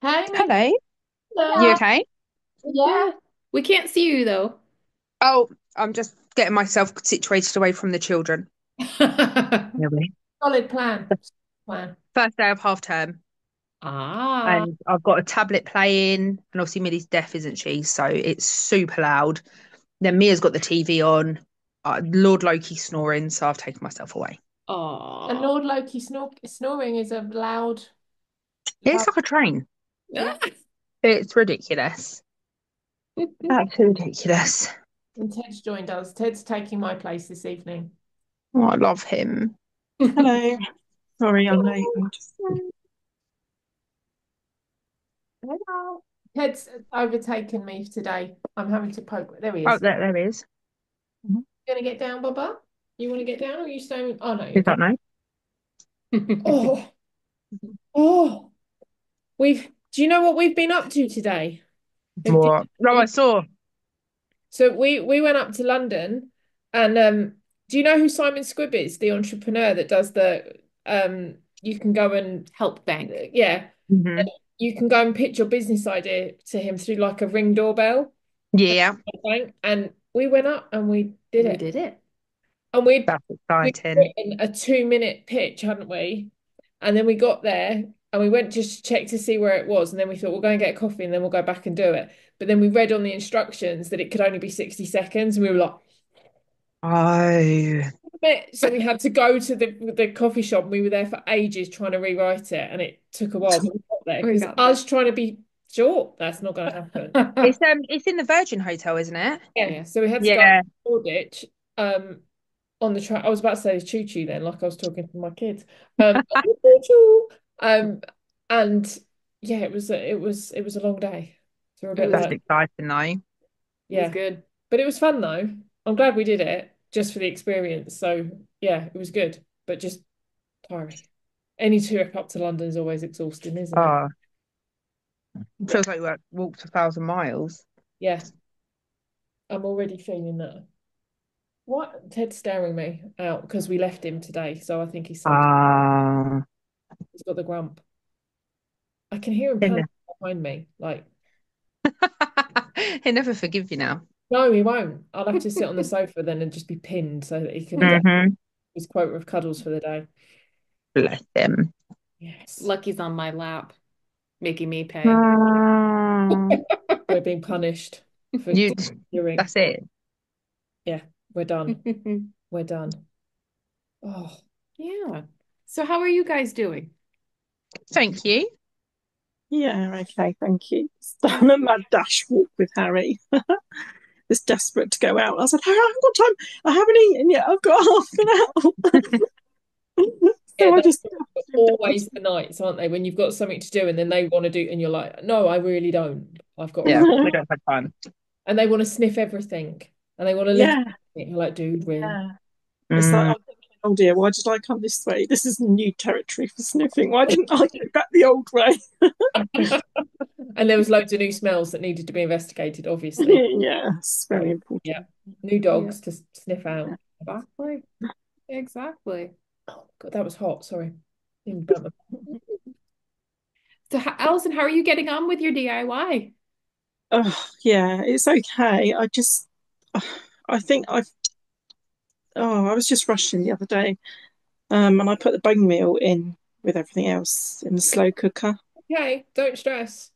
Hey, Hello, you Matilda. okay? Yeah. We can't see you though. Oh, I'm just getting myself situated away from the children. Really? Solid plan. Plan. First day of half term, Ah. and I've got a tablet playing, and obviously Millie's deaf, isn't she? So it's super loud. Then Mia's got the TV on. Lord Loki's snoring, so I've taken myself away. And Oh. Lord Loki snoring is a It's loud like a train. It's ridiculous. Absolutely ridiculous. and Ted's joined us. Ted's taking my place this evening. Oh, I love him. Hello. Sorry, I'm late. I'm just Hello. Ted's overtaken me today. I'm having to poke. There he Oh, is. there is. Gonna get down, Bubba? You want to get down or are you staying? Oh no, you're Is good. that no? Oh, oh. Do you know what we've been up to today? Did What? No, I saw. So we went up to London and do you know who Simon Squibb is, the entrepreneur that does the you can go and Help bank. yeah, Hmm. you can go and pitch your business idea to him through like a Ring doorbell Yeah, and we went up and we did We it. did it. And that's we'd exciting. written a 2 minute pitch, hadn't we? And then we got there and we went just to check to see where it was. And then we thought we'll go and get a coffee and then we'll go back and do it. But then we read on the instructions that it could only be 60 seconds. And we were like, Oh. so we had to go to the coffee shop. And we were there for ages trying to rewrite it, and it took a while, but we got there We because got us trying to be short, that's not going to happen. there. It's in the Virgin Hotel, isn't it? Yeah, so we had to go to Yeah, Shoreditch on the train. I was about to say choo choo then, like I was talking to my kids. Choo-choo. And yeah, it was a long day. So we're a It bit was that's like, it exciting though. was yeah, good. but it was fun though. I'm glad we did it just for the experience. So yeah, it was good, but just tiring. Any trip up to London is always exhausting, isn't it? Oh, it feels like you walked 1,000 miles. Yeah, I'm already feeling that. What? Ted's staring me out because we left him today, so I think he's so Ah, he's got the grump. I can hear him he'll panting ne- behind me. Like, he'll never forgive you now. no, he won't. I'll have to sit on the sofa then and just be pinned so that he can get Hmm. his quota of cuddles for the day. Bless him. Yes. Lucky's on my lap, making me pay. Oh, We're being punished for you. doing. That's it. Yeah, we're done. We're done. Oh, Yeah. So how are you guys doing? Thank you. Yeah, okay, thank you. I'm a mad dash walk with Harry. Just desperate to go out. I said, Harry, I haven't got time. I haven't eaten yet. I've got half an hour. yeah, So I just they're dashed him down always the nights, aren't they? When you've got something to do and then they want to do, and you're like, no, I really don't. I've got Yeah, to, we don't have time. and they want to sniff everything and they want to lick Yeah, it. You're like, dude, really? yeah. It's like Mm. I'm thinking, oh dear, why did I come this way? This is new territory for sniffing. Why didn't I go back the old way? And there was loads of new smells that needed to be investigated, obviously. Yes, very So, important. yeah, new Yeah, dogs to sniff out. yeah. Exactly. Exactly. Oh, God, that was hot. Sorry. Didn't burn my- So, Alison, how are you getting on with your DIY? Oh, yeah, it's okay. I think I was just rushing the other day, and I put the bone meal in with everything else in the slow cooker. Okay, don't stress.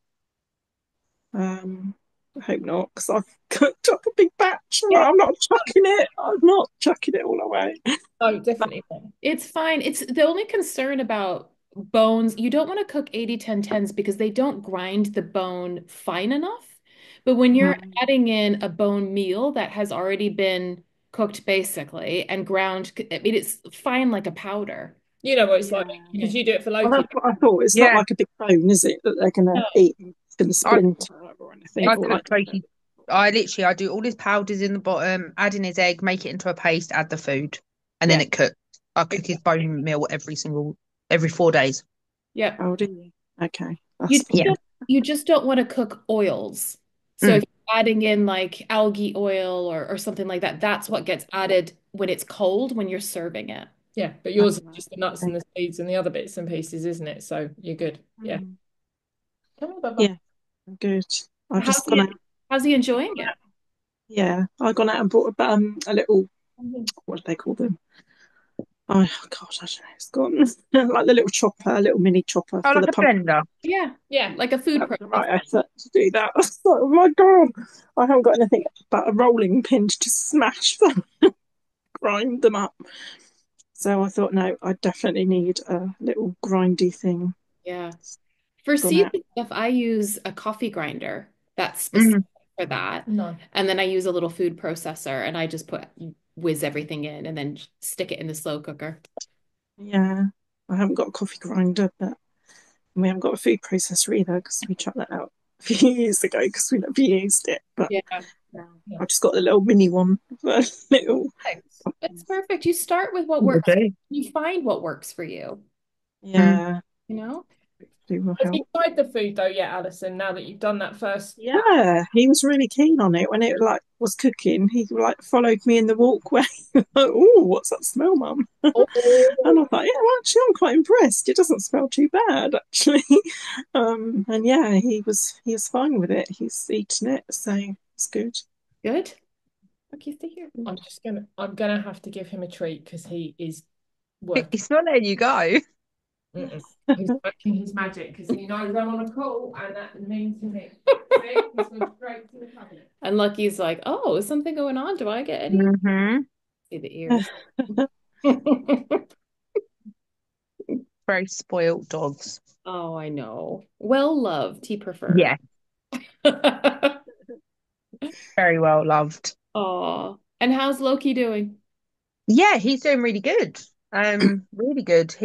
Um, I hope not, because I've cooked up a big batch. Yeah. I'm not chucking it. I'm not chucking it all away. No, definitely not. It's fine. It's the only concern about bones. You don't want to cook 80-10-10s because they don't grind the bone fine enough. But when you're Mm. adding in a bone meal that has already been cooked basically and ground, I mean, it's fine like a powder. You know what it's like Yeah. because you do it for Well, Loki. that's what I thought. It's not Yeah, like a big bone, is it, that they're gonna No. eat and it's gonna I splinter or anything, I or cook like. Loki. I do all his powders in the bottom, add in his egg, make it into a paste, add the food, and then Yeah, it cooks. I cook his exactly. bone meal every 4 days. Yeah. Oh, do you? Okay, You that's Yeah. fine. You just don't want to cook oils. So Mm. if you're adding in like algae oil or something like that, that's what gets added when it's cold when you're serving it. Yeah. But yours is Oh, just the nuts okay. and the seeds and the other bits and pieces, isn't it? So you're good. Yeah. Mm. Come on, Bubba. Yeah, good. I've How's just gone he out. how's he enjoying it? Yeah, I've gone out and bought a little, what do they call them? Oh gosh, I don't know. It's gone like the little chopper, a little mini chopper Oh, for like the a pump. blender. Yeah, yeah, like a food That was the processor. right effort to do that. I was like, oh my god, I haven't got anything but a rolling pin to just smash them, grind them up. So I thought, no, I definitely need a little grindy thing. Yeah. For Gone out. seafood stuff, I use a coffee grinder that's specific Mm. for that. No. And then I use a little food processor and I just whiz everything in and then stick it in the slow cooker. Yeah, I haven't got a coffee grinder, but we haven't got a food processor either because we chucked that out a few years ago because we never used it. But Yeah. Yeah. I've just got the little mini one for little. Perfect. That's perfect. You start with what Will works. do. You find what works for you, Mm. Yeah, you know? it will Has he help. tried the food though yet, Alison, now that you've done that first batch? Yeah, he was really keen on it when it like was cooking. He like followed me in the walkway. Like, oh, what's that smell, Mum? And I Oh, thought, yeah, well, actually, I'm quite impressed. It doesn't smell too bad, actually. And yeah, he was fine with it. He's eaten it, so it's good. Good. Okay, stay here. I'm gonna have to give him a treat because he is working. He's not letting you go. Mm-mm. He's working his magic because he knows I'm on a call and that means to me. See? He's gone straight to the cabinet. And Lucky's like, oh, is something going on? Do I get any? Hmm. See the ears. Very spoilt dogs. Oh, I know. Well loved, he prefers. Yeah, very well loved. Oh, and how's Loki doing? Yeah, he's doing really good. Really good.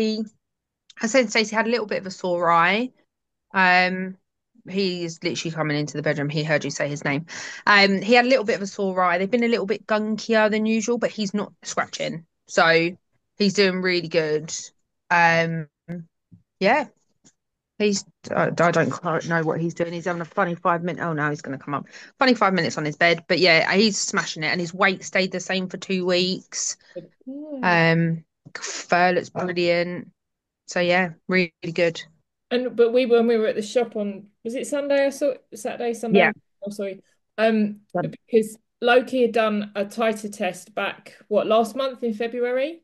I said Stacey had a little bit of a sore eye. Um, he's literally coming into the bedroom. He heard you say his name. He had a little bit of a sore eye. They've been a little bit gunkier than usual, but he's not scratching. So he's doing really good. Um, yeah, I don't quite know what he's doing. He's having a funny 5 minute. Oh no, he's going to come up. Funny 5 minutes on his bed. But yeah, he's smashing it, and his weight stayed the same for 2 weeks. Good. Um, Fur looks brilliant. So yeah, really, really good. And but when we were at the shop on was it Sunday or so Saturday, Yeah. Sunday? Oh sorry. Done. Because Loki had done a titer test back what last month in February?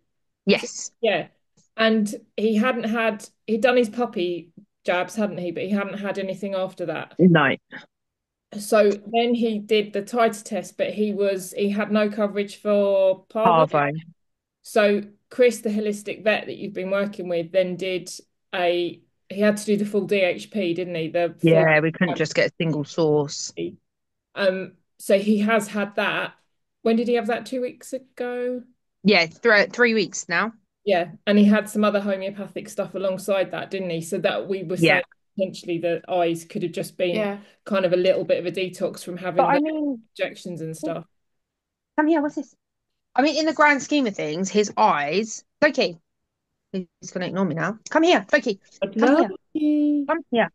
Was it? Yes. Yeah. And he'd done his puppy jabs, hadn't he? But he hadn't had anything after that. No. So then he did the titer test, but he had no coverage for parvo. Parvo. So Chris, the holistic vet that you've been working with, then did a he had to do the full DHP, didn't he? The full Yeah, we couldn't just get a single source. so he has had that. When did he have that? 2 weeks ago? Yeah, 3 weeks now. Yeah. And he had some other homeopathic stuff alongside that, didn't he? So that we were Yeah. saying potentially the eyes could have just been Yeah. kind of a little bit of a detox from But having I the mean, injections and stuff. come here, what's this? I mean, in the grand scheme of things, his eyes. Loki, he's going to ignore me now. Come here, Loki. But Come here. lucky. Come here.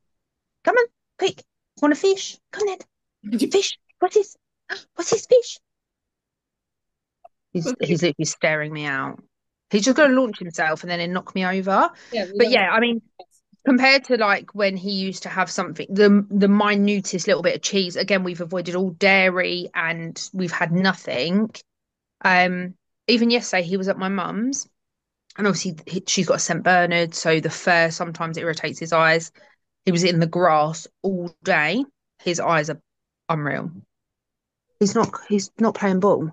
Come on, quick. Want a fish? Come on, fish. What's this? What's this fish? He's literally staring me out. He's just going to launch himself and then he'll knock me over. Yeah, we But don't yeah, I mean, compared to like when he used to have something, the minutest little bit of cheese. Again, we've avoided all dairy and we've had nothing. Um, Even yesterday, he was at my mum's, and obviously she's got a St. Bernard, so the fur sometimes irritates his eyes. He was in the grass all day. His eyes are unreal. He's not playing ball.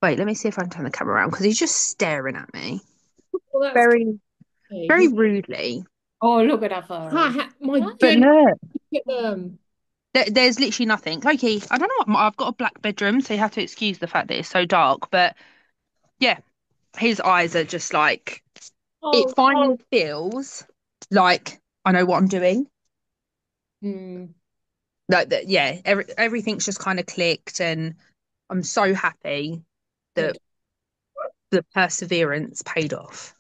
Wait, let me see if I can turn the camera around because he's just staring at me well, that's very, okay. very rudely. Oh, look at that photo. My But goodness, look, look at them. there's literally nothing. Loki, I don't know. I've got a black bedroom, so you have to excuse the fact that it's so dark. But yeah, his eyes are just like it Oh, finally feels like I know what I'm doing. Hmm. Like that, yeah. Everything's just kind of clicked, and I'm so happy that good. the perseverance paid off.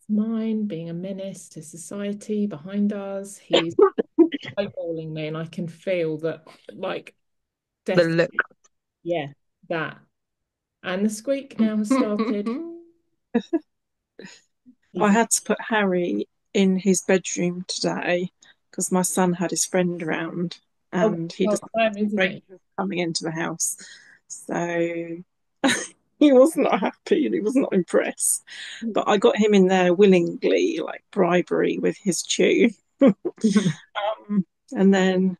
Mine being a menace to society behind us. He's eyeballing me, and I can feel that, like, The death. look. Yeah, that. And the squeak now has started. I He's had to put Harry in his bedroom today because my son had his friend around Oh, and he well, decided time, isn't it? strangers coming into the house. So he was not happy and he was not impressed. But I got him in there willingly, like bribery with his chew. And then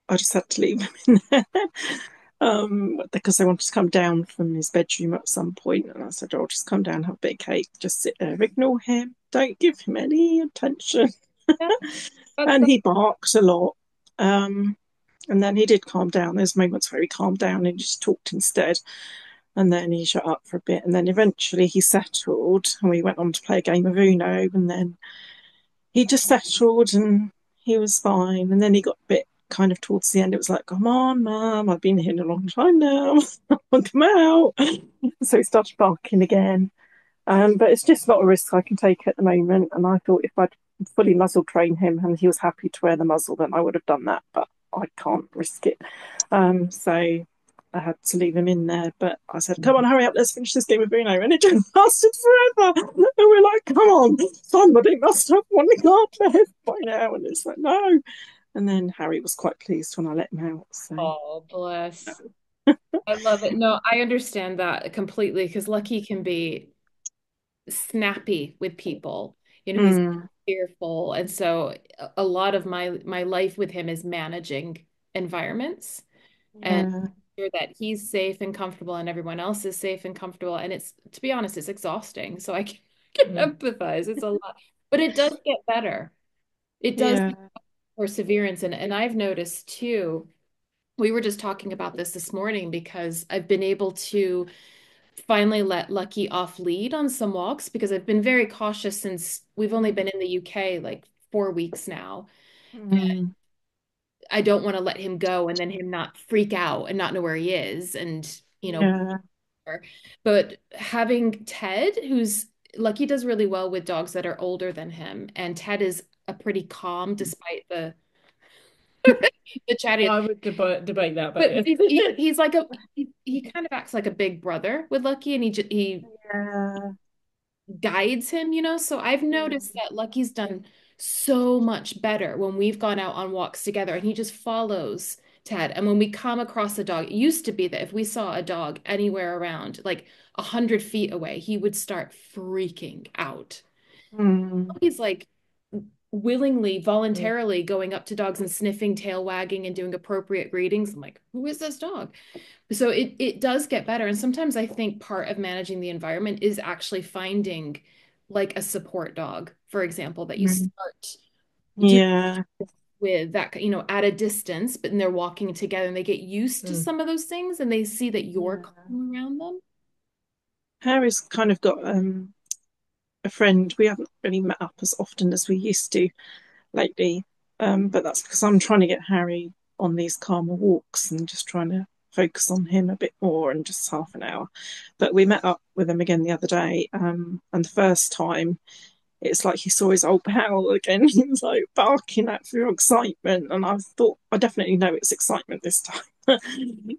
I just had to leave him in there because they wanted to come down from his bedroom at some point. And I said, I'll just come down, have a bit of cake, just sit there, ignore him, don't give him any attention. Yeah, that's And he barked a lot. Um, and then he did calm down. There's moments where he calmed down and just talked instead. And then he shut up for a bit. And then eventually he settled and we went on to play a game of Uno. And then he just settled and he was fine. And then he got a bit kind of towards the end, it was like, come on, Mum, I've been here a long time now. Come out. So he started barking again. But it's just not a risk I can take at the moment. And I thought if I'd fully muzzle train him and he was happy to wear the muzzle, then I would have done that. But I can't risk it. So I had to leave him in there. But I said, come on, hurry up, let's finish this game of Uno. And it just lasted forever. And we're like, come on, somebody must have one card left by now. And it's like, no. And then Harry was quite pleased when I let him out. So, Oh, bless. I love it. No, I understand that completely because Lucky can be snappy with people. He's mm, fearful. And so a lot of my life with him is managing environments and yeah, sure that he's safe and comfortable and everyone else is safe and comfortable. And it's, to be honest, it's exhausting. So I can empathize. It's a lot, but it does get better. It does yeah. perseverance. And I've noticed too, we were just talking about this morning because I've been able to finally let Lucky off lead on some walks because I've been very cautious since we've only been in the UK like 4 weeks now. Mm, I don't want to let him go and then him not freak out and not know where he is and yeah. but having Ted, who's Lucky does really well with dogs that are older than him, and Ted is a pretty calm despite the chatty. I would debate that, but But he's like he kind of acts like a big brother with Lucky, and he Yeah. guides him, So I've noticed Mm, that Lucky's done so much better when we've gone out on walks together and he just follows Ted. And when we come across a dog, it used to be that if we saw a dog anywhere around, like 100 feet away, he would start freaking out. mm, He's like willingly, voluntarily going up to dogs and sniffing, tail wagging, and doing appropriate greetings. I'm like, who is this dog? So it does get better. And sometimes I think part of managing the environment is actually finding like a support dog, for example, that you mm. start do Yeah. with that, at a distance, but then they're walking together and they get used to mm. some of those things and they see that you're Yeah. calm around them. Harry's kind of got a friend. We haven't really met up as often as we used to lately. But that's because I'm trying to get Harry on these calmer walks and just trying to focus on him a bit more and just half an hour. But we met up with him again the other day, and the first time it's like he saw his old pal again. He was like barking at for excitement, and I thought I definitely know it's excitement this time.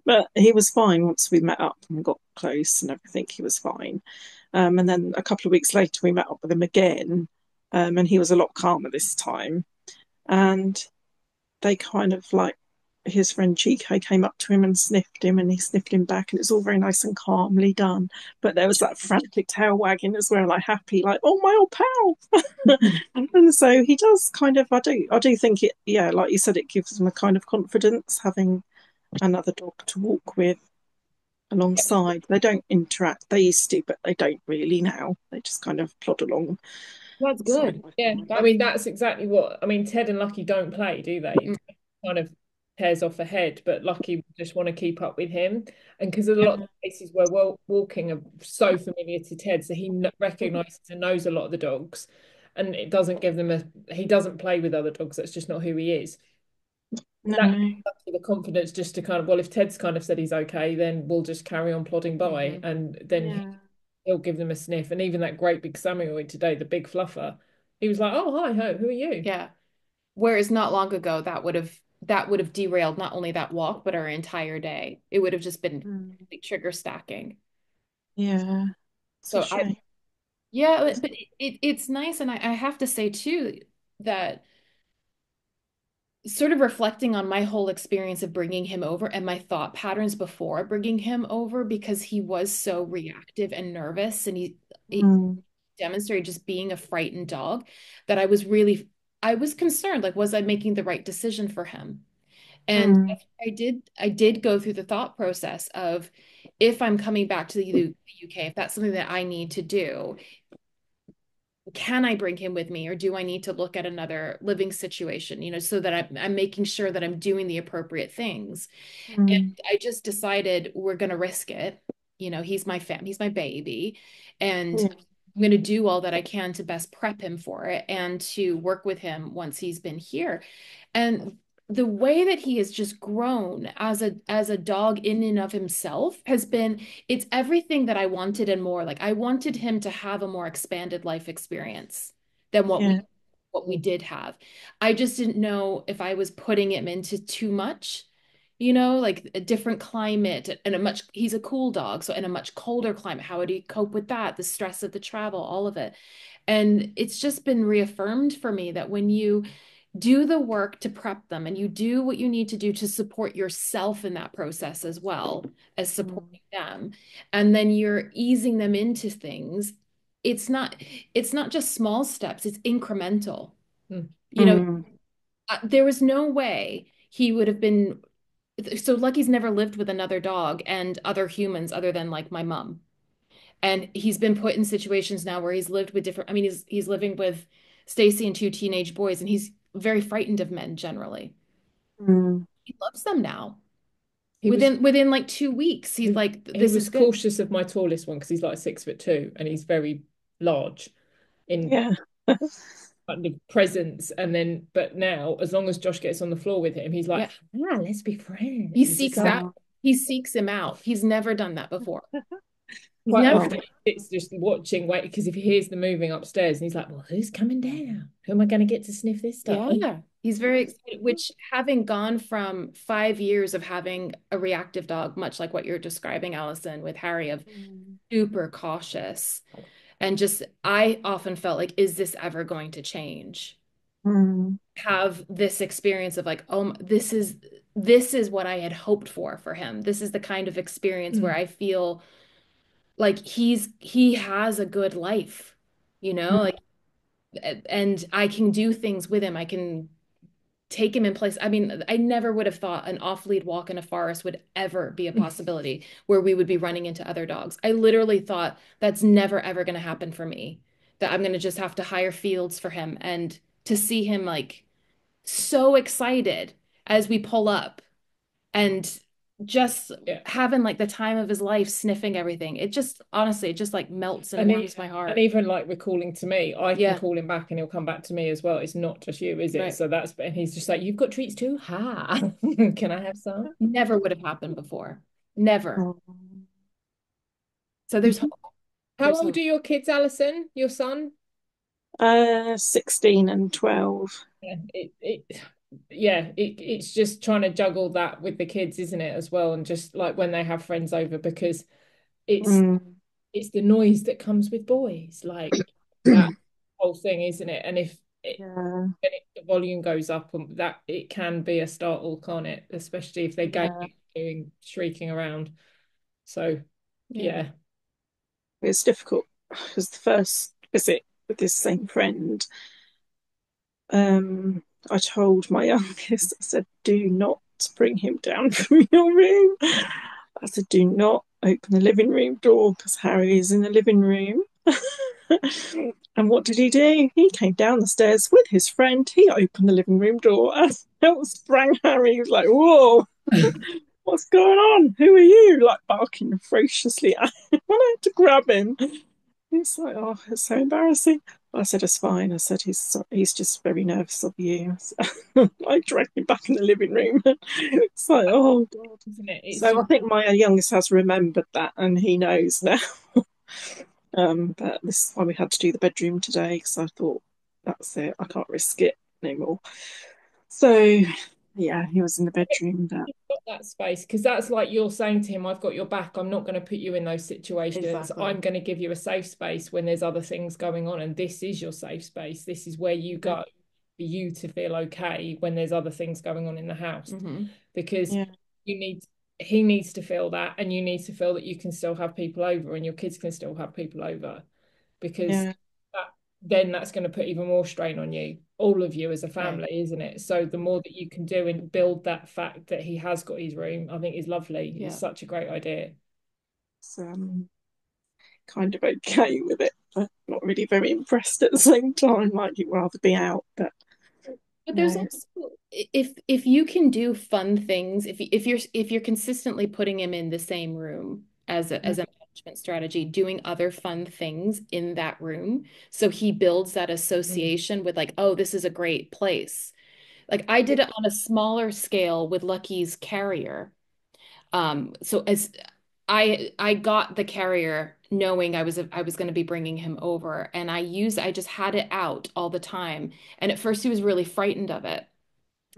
But he was fine once we met up and got close and everything. He was fine. And then a couple of weeks later, we met up with him again, and he was a lot calmer this time. And they kind of like his friend Chico came up to him and sniffed him, and he sniffed him back, and it's all very nice and calmly done. But there was that frantic tail wagging as well, like happy, like oh my old pal. And so he does kind of. I do think it. Yeah, like you said, it gives him a kind of confidence having another dog to walk with alongside. They don't interact. They used to, but they don't really now. They just kind of plod along That's side good. by Yeah, I side. mean that's exactly what I mean. Ted and Lucky don't play, do they? Mm. Ted kind of tears off ahead, but Lucky would just want to keep up with him. And because a lot of Yeah. the places where walking are so familiar to Ted, so he recognizes and knows a lot of the dogs, and it doesn't give them a. He doesn't play with other dogs. That's just not who he is. And that No. gives Lucky the confidence just to kind of, well, if Ted's kind of said he's okay, then we'll just carry on plodding by, and then Yeah. he'll give them a sniff. And even that great big Samoyed today, the big fluffer, he was like, "Oh, hi, ho, who are you?" Yeah. Whereas not long ago, that would have derailed not only that walk, but our entire day. It would have just been Mm. like trigger stacking. Yeah. It's a So shame. yeah, but it's nice, and I have to say too that sort of reflecting on my whole experience of bringing him over and my thought patterns before bringing him over, because he was so reactive and nervous, and he Mm, demonstrated just being a frightened dog, that I was concerned, like, was I making the right decision for him? And mm, I did go through the thought process of, if I'm coming back to the UK, if that's something that I need to do, can I bring him with me, or do I need to look at another living situation, so that I'm making sure that I'm doing the appropriate things. And mm, I just decided we're going to risk it. He's my baby, and yeah, I'm going to do all that I can to best prep him for it and to work with him once he's been here. And the way that he has just grown as a dog in and of himself has been, it's everything that I wanted and more. Like, I wanted him to have a more expanded life experience than yeah. what we did have. I just didn't know if I was putting him into too much, like a different climate, and he's a cool dog. So in a much colder climate, how would he cope with that? The stress of the travel, all of it. And it's just been reaffirmed for me that when you do the work to prep them, and you do what you need to do to support yourself in that process as well as Mm, supporting them, and then you're easing them into things, it's not it's not just small steps, it's incremental. Mm. you know mm, there was no way he would have been. So Lucky's never lived with another dog and other humans other than like my mom. And he's been put in situations now where he's lived with different, I mean, he's living with Stacy and two teenage boys, and he's very frightened of men generally. mm. He loves them now. He was Within like 2 weeks, he's like, he this is was good. cautious of my tallest one because he's like 6'2" and he's very large in Yeah. kind of presence. And then, but now, as long as Josh gets on the floor with him, he's like, Yeah. ah, let's be friends. He It's seeks like that. Oh, He seeks him out. He's never done that before. He's quite never. oh, often it's just watching, wait, because if he hears the moving upstairs and he's like, well, who's coming down? Who am I going to get to sniff this stuff? Yeah. He's very excited, which, having gone from 5 years of having a reactive dog, much like what you're describing, Allison, with Harry, of mm, super cautious, and just, I often felt like, is this ever going to change? mm, Have this experience of like, oh, this is what I had hoped for him. This is the kind of experience where Mm. I feel like he has a good life, mm, like, and I can do things with him. I can take him in place. I mean, I never would have thought an off-lead walk in a forest would ever be a possibility where we would be running into other dogs. I literally thought that's never ever going to happen for me, that I'm going to just have to hire fields for him. And to see him like so excited as we pull up, and just Yeah. having like the time of his life sniffing everything, it just, honestly, it just like melts and And warms my and heart. even like recalling to me, I can Yeah, call him back and he'll come back to me as well. It's not just you, is it? right. So and he's just like, you've got treats too? Ha. Can I have some? Never would have happened before. Never. oh. So there's hope. How There's old hope. are your kids, Alison? Your son? 16 and 12. Yeah, it's just trying to juggle that with the kids, isn't it, as well? And just like when they have friends over, because it's Mm, it's the noise that comes with boys, like that whole thing, isn't it? And if yeah, the volume goes up, and that it can be a startle, can't it? Especially if they're yeah. doing shrieking around. So Yeah. yeah. It's difficult because the first visit with this same friend, I told my youngest, I said, do not bring him down from your room. I said, do not open the living room door because Harry is in the living room. And what did he do? He came down the stairs with his friend. He opened the living room door and out sprang Harry. He was like, whoa, what's going on? Who are you? Like barking ferociously at him. I had to grab him. It's like, oh, it's so embarrassing. I said, it's fine. I said, he's just very nervous of you. So I dragged him back in the living room. It's like, oh, God. Isn't it? It's So just I think my youngest has remembered that and he knows now. But this is why we had to do the bedroom today because I thought, that's it. I can't risk it anymore. So, yeah, he was in the bedroom. But you've got that space, because that's like you're saying to him, I've got your back. I'm not going to put you in those situations. Exactly. I'm going to give you a safe space when there's other things going on, and this is your safe space. This is where you go for you to feel okay when there's other things going on in the house, because Yeah. you need he needs to feel that, and you need to feel that you can still have people over and your kids can still have people over, because Yeah. then that's going to put even more strain on you, all of you as a Okay. family, isn't it? So the more that you can do and build that fact that he has got his room, I think is lovely. Yeah. It's such a great idea. It's kind of okay with it, but not really very impressed at the same time. Like you'd rather be out, but But there's no. also, if you can do fun things, if you're consistently putting him in the same room Mm, as a management strategy, doing other fun things in that room, so he builds that association with like, oh, this is a great place. Like I yeah. did it on a smaller scale with Lucky's carrier. So as I got the carrier knowing I was going to be bringing him over, and I just had it out all the time. And at first he was really frightened of it.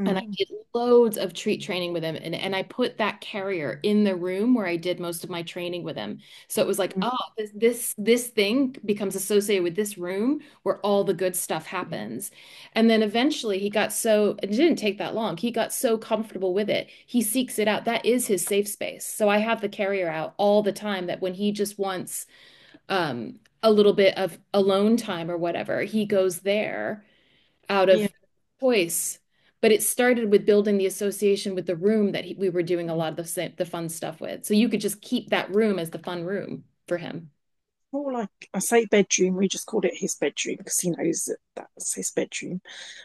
And I Mm, did loads of treat training with him. And I put that carrier in the room where I did most of my training with him. So it was like, mm, oh, this thing becomes associated with this room where all the good stuff happens. And then eventually he got so, it didn't take that long. He got so comfortable with it. He seeks it out. That is his safe space. So I have the carrier out all the time that when he just wants a little bit of alone time or whatever, he goes there out yeah. of choice. But it started with building the association with the room that we were doing a lot of the fun stuff with. So you could just keep that room as the fun room for him. More like I say bedroom, we just called it his bedroom because he knows that that's his bedroom.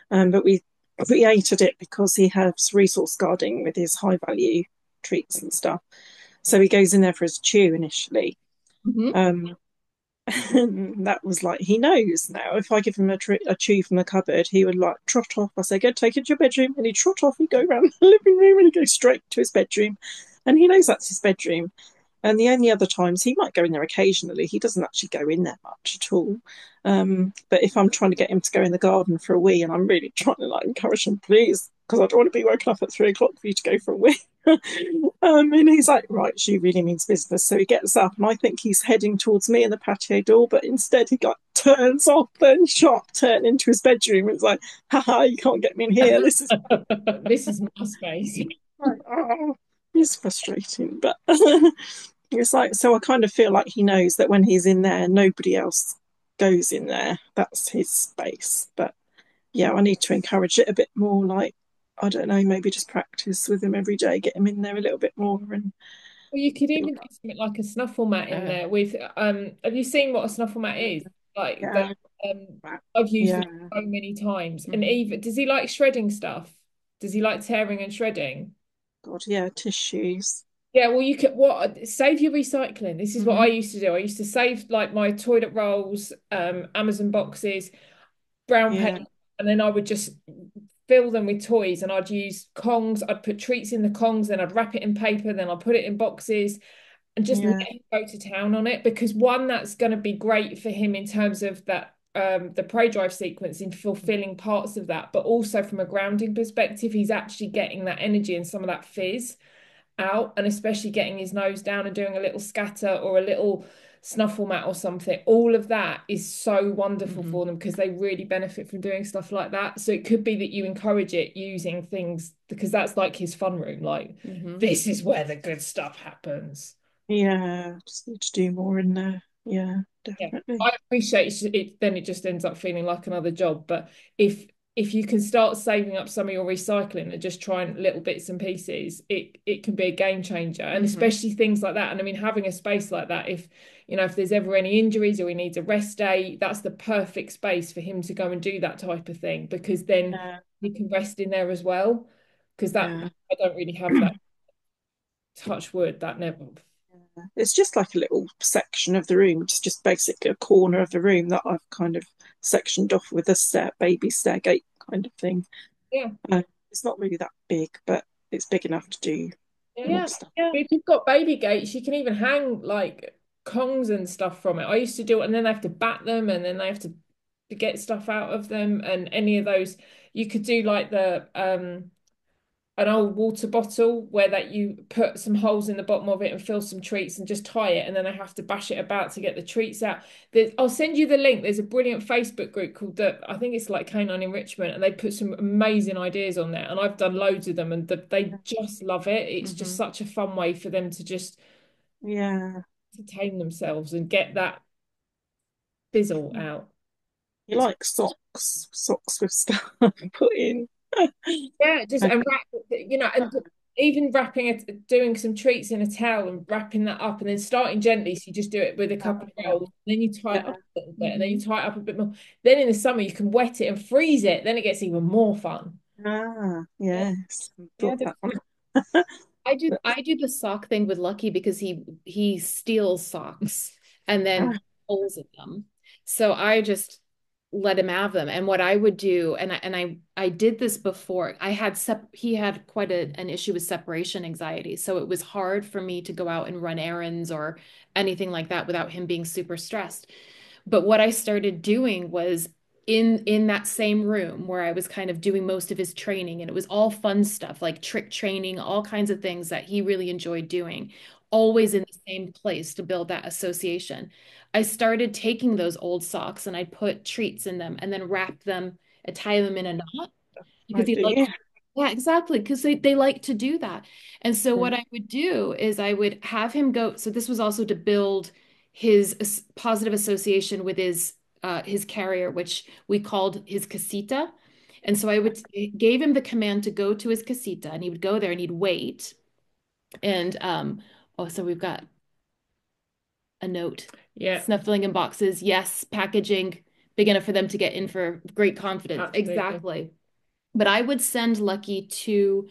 But we created it because he has resource guarding with his high value treats and stuff. So he goes in there for his chew initially. Hmm. Um, and that was like he knows now. If I give him a chew from the cupboard, he would like trot off. I say, "Go take it to your bedroom," and he'd trot off. He'd go around the living room and he'd go straight to his bedroom, and he knows that's his bedroom. And the only other times he might go in there occasionally, he doesn't actually go in there much at all. But if I'm trying to get him to go in the garden for a wee, and I'm really trying to like encourage him, please, because I don't want to be woken up at 3 o'clock for you to go for a wee. And he's like, right, she really means business. So he gets up, and I think he's heading towards me in the patio door, but instead he like turns off, then sharp turn into his bedroom. It's like, haha, you can't get me in here. This is This is my space. like, oh, it's frustrating, but it's like, so I kind of feel like he knows that when he's in there, nobody else goes in there. That's his space. But yeah, I need to encourage it a bit more. Like, I don't know, maybe just practice with him every day, get him in there a little bit more. And Well, you could even do something like a snuffle mat in there with have you seen what a snuffle mat is? Like that yeah, um I've used them yeah, so many times. And Hmm. even does he like shredding stuff? Does he like tearing and shredding? God, yeah, tissues. Yeah, well, you could what save your recycling. This is what I Hmm. used to do. I used to save like my toilet rolls, Amazon boxes, brown Yeah, paper, and then I would just fill them with toys, and I'd use Kongs. I'd put treats in the Kongs, then I'd wrap it in paper, then I'd put it in boxes, and just let yeah, him go to town on it. Because one, that's going to be great for him in terms of that the prey drive sequence in fulfilling parts of that, but also from a grounding perspective, he's actually getting that energy and some of that fizz out, and especially getting his nose down and doing a little scatter or a little snuffle mat or something. All of that is so wonderful Hmm. for them because they really benefit from doing stuff like that. So it could be that you encourage it using things because that's like his fun room. Like, Hmm. this is where the good stuff happens. yeah. Just need to do more in there. Yeah, Yeah, definitely. I appreciate it. Then it just ends up feeling like another job. But if you can start saving up some of your recycling and just trying little bits and pieces, it can be a game changer. And Hmm. especially things like that. And I mean, having a space like that, if if there's ever any injuries or he needs a rest day, that's the perfect space for him to go and do that type of thing because then Yeah, he can rest in there as well. Because that yeah. I don't really have that touch wood, that never. It's just like a little section of the room. It's just basically a corner of the room that I've kind of sectioned off with a baby stair gate kind of thing. Yeah. It's not really that big, but it's big enough to do more Yeah, stuff. yeah. If you've got baby gates, you can even hang like Kongs and stuff from it. I used to do it, and then they have to bat them, and then they have to get stuff out of them, and any of those. You could do like the an old water bottle where that you put some holes in the bottom of it and fill some treats and just tie it, and then I have to bash it about to get the treats out. I'll send you the link. There's a brilliant Facebook group called I think it's like Canine Enrichment, and they put some amazing ideas on there, and I've done loads of them, and they just love it. It's just such a fun way for them to just Yeah. entertain themselves and get that fizzle out. You like socks with stuff put in. Yeah, just and wrap, and even wrapping it, doing some treats in a towel and wrapping that up, and then starting gently. So you just do it with a couple of rolls, then you tie it Yeah. up a little bit, and then you tie it up a bit more. Then in the summer you can wet it and freeze it. Then it gets even more fun. Ah, Yeah, yes. Yeah, Thought that one. I do the sock thing with Lucky because he steals socks and then Ah, pulls at them. So I just let him have them. And what I would do, I did this before. He had quite an issue with separation anxiety. So it was hard for me to go out and run errands or anything like that without him being super stressed. But what I started doing was in that same room where I was kind of doing most of his training, and it was all fun stuff like trick training, all kinds of things that he really enjoyed doing, always in the same place to build that association. I started taking those old socks and I'd put treats in them and then wrap them and tie them in a knot because he likes, idea. yeah, exactly, because they like to do that. And so what Mm. I would do is I would have him go. So this was also to build his positive association with his carrier, which we called his casita. And so I would gave him the command to go to his casita, and he would go there and he'd wait. And oh, so we've got a note. Yeah, Snuffling in boxes, yes, packaging big enough for them to get in for great confidence. absolutely. Exactly. But I would send Lucky to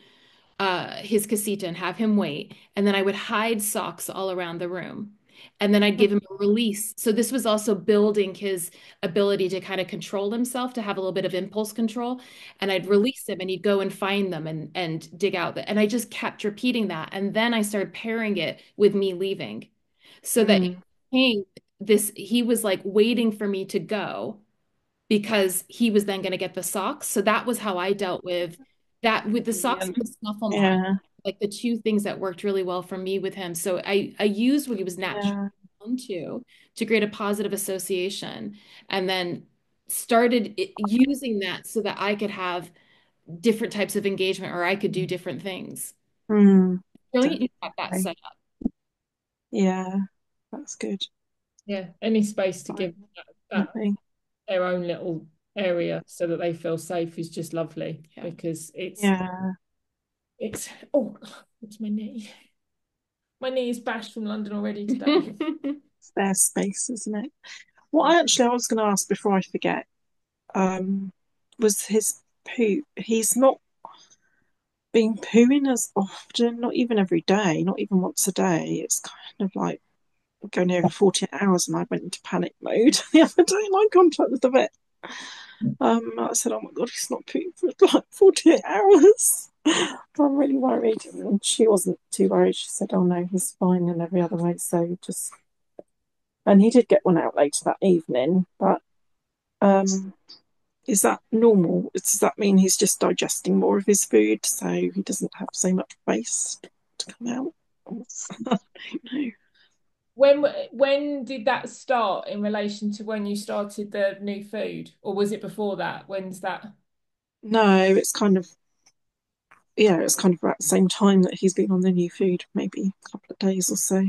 his casita and have him wait. And then I would hide socks all around the room. And then I'd give him a release. So this was also building his ability to kind of control himself, to have a little bit of impulse control. And I'd release him and he'd go and find them and dig out the, and I just kept repeating that. And then I started pairing it with me leaving. So that it Mm. became this, he was like waiting for me to go because he was then going to get the socks. So that was how I dealt with that with the socks Brilliant. and the snuffle mod, Yeah. like the two things that worked really well for me with him. So I used what he was naturally Yeah. drawn to create a positive association, and then started using that so that I could have different types of engagement or I could do different things. Mm. Brilliant you have that Definitely. set up. Yeah. That's good. Yeah, any space to give that Definitely. their own little area so that they feel safe is just lovely Yeah. because Yeah. it's oh, it's my knee. My knee is bashed from London already today. It's their space, isn't it? What I was going to ask before I forget, um, was his poo. He's not been pooing as often, not even every day, not even once a day. It's kind of like going over 48 hours, and I went into panic mode the other day in my contact with the vet. I said, "Oh my God, he's not pooing for like 48 hours." I'm really worried. And she wasn't too worried. She said, "Oh no, he's fine in every other way." So just, and he did get one out later that evening, but um, is that normal? Does that mean he's just digesting more of his food so he doesn't have so much waste to come out? I don't know. When did that start in relation to when you started the new food, or was it before that? When's that? No, it's kind of, yeah, it's kind of about the same time that he's been on the new food, maybe a couple of days or so.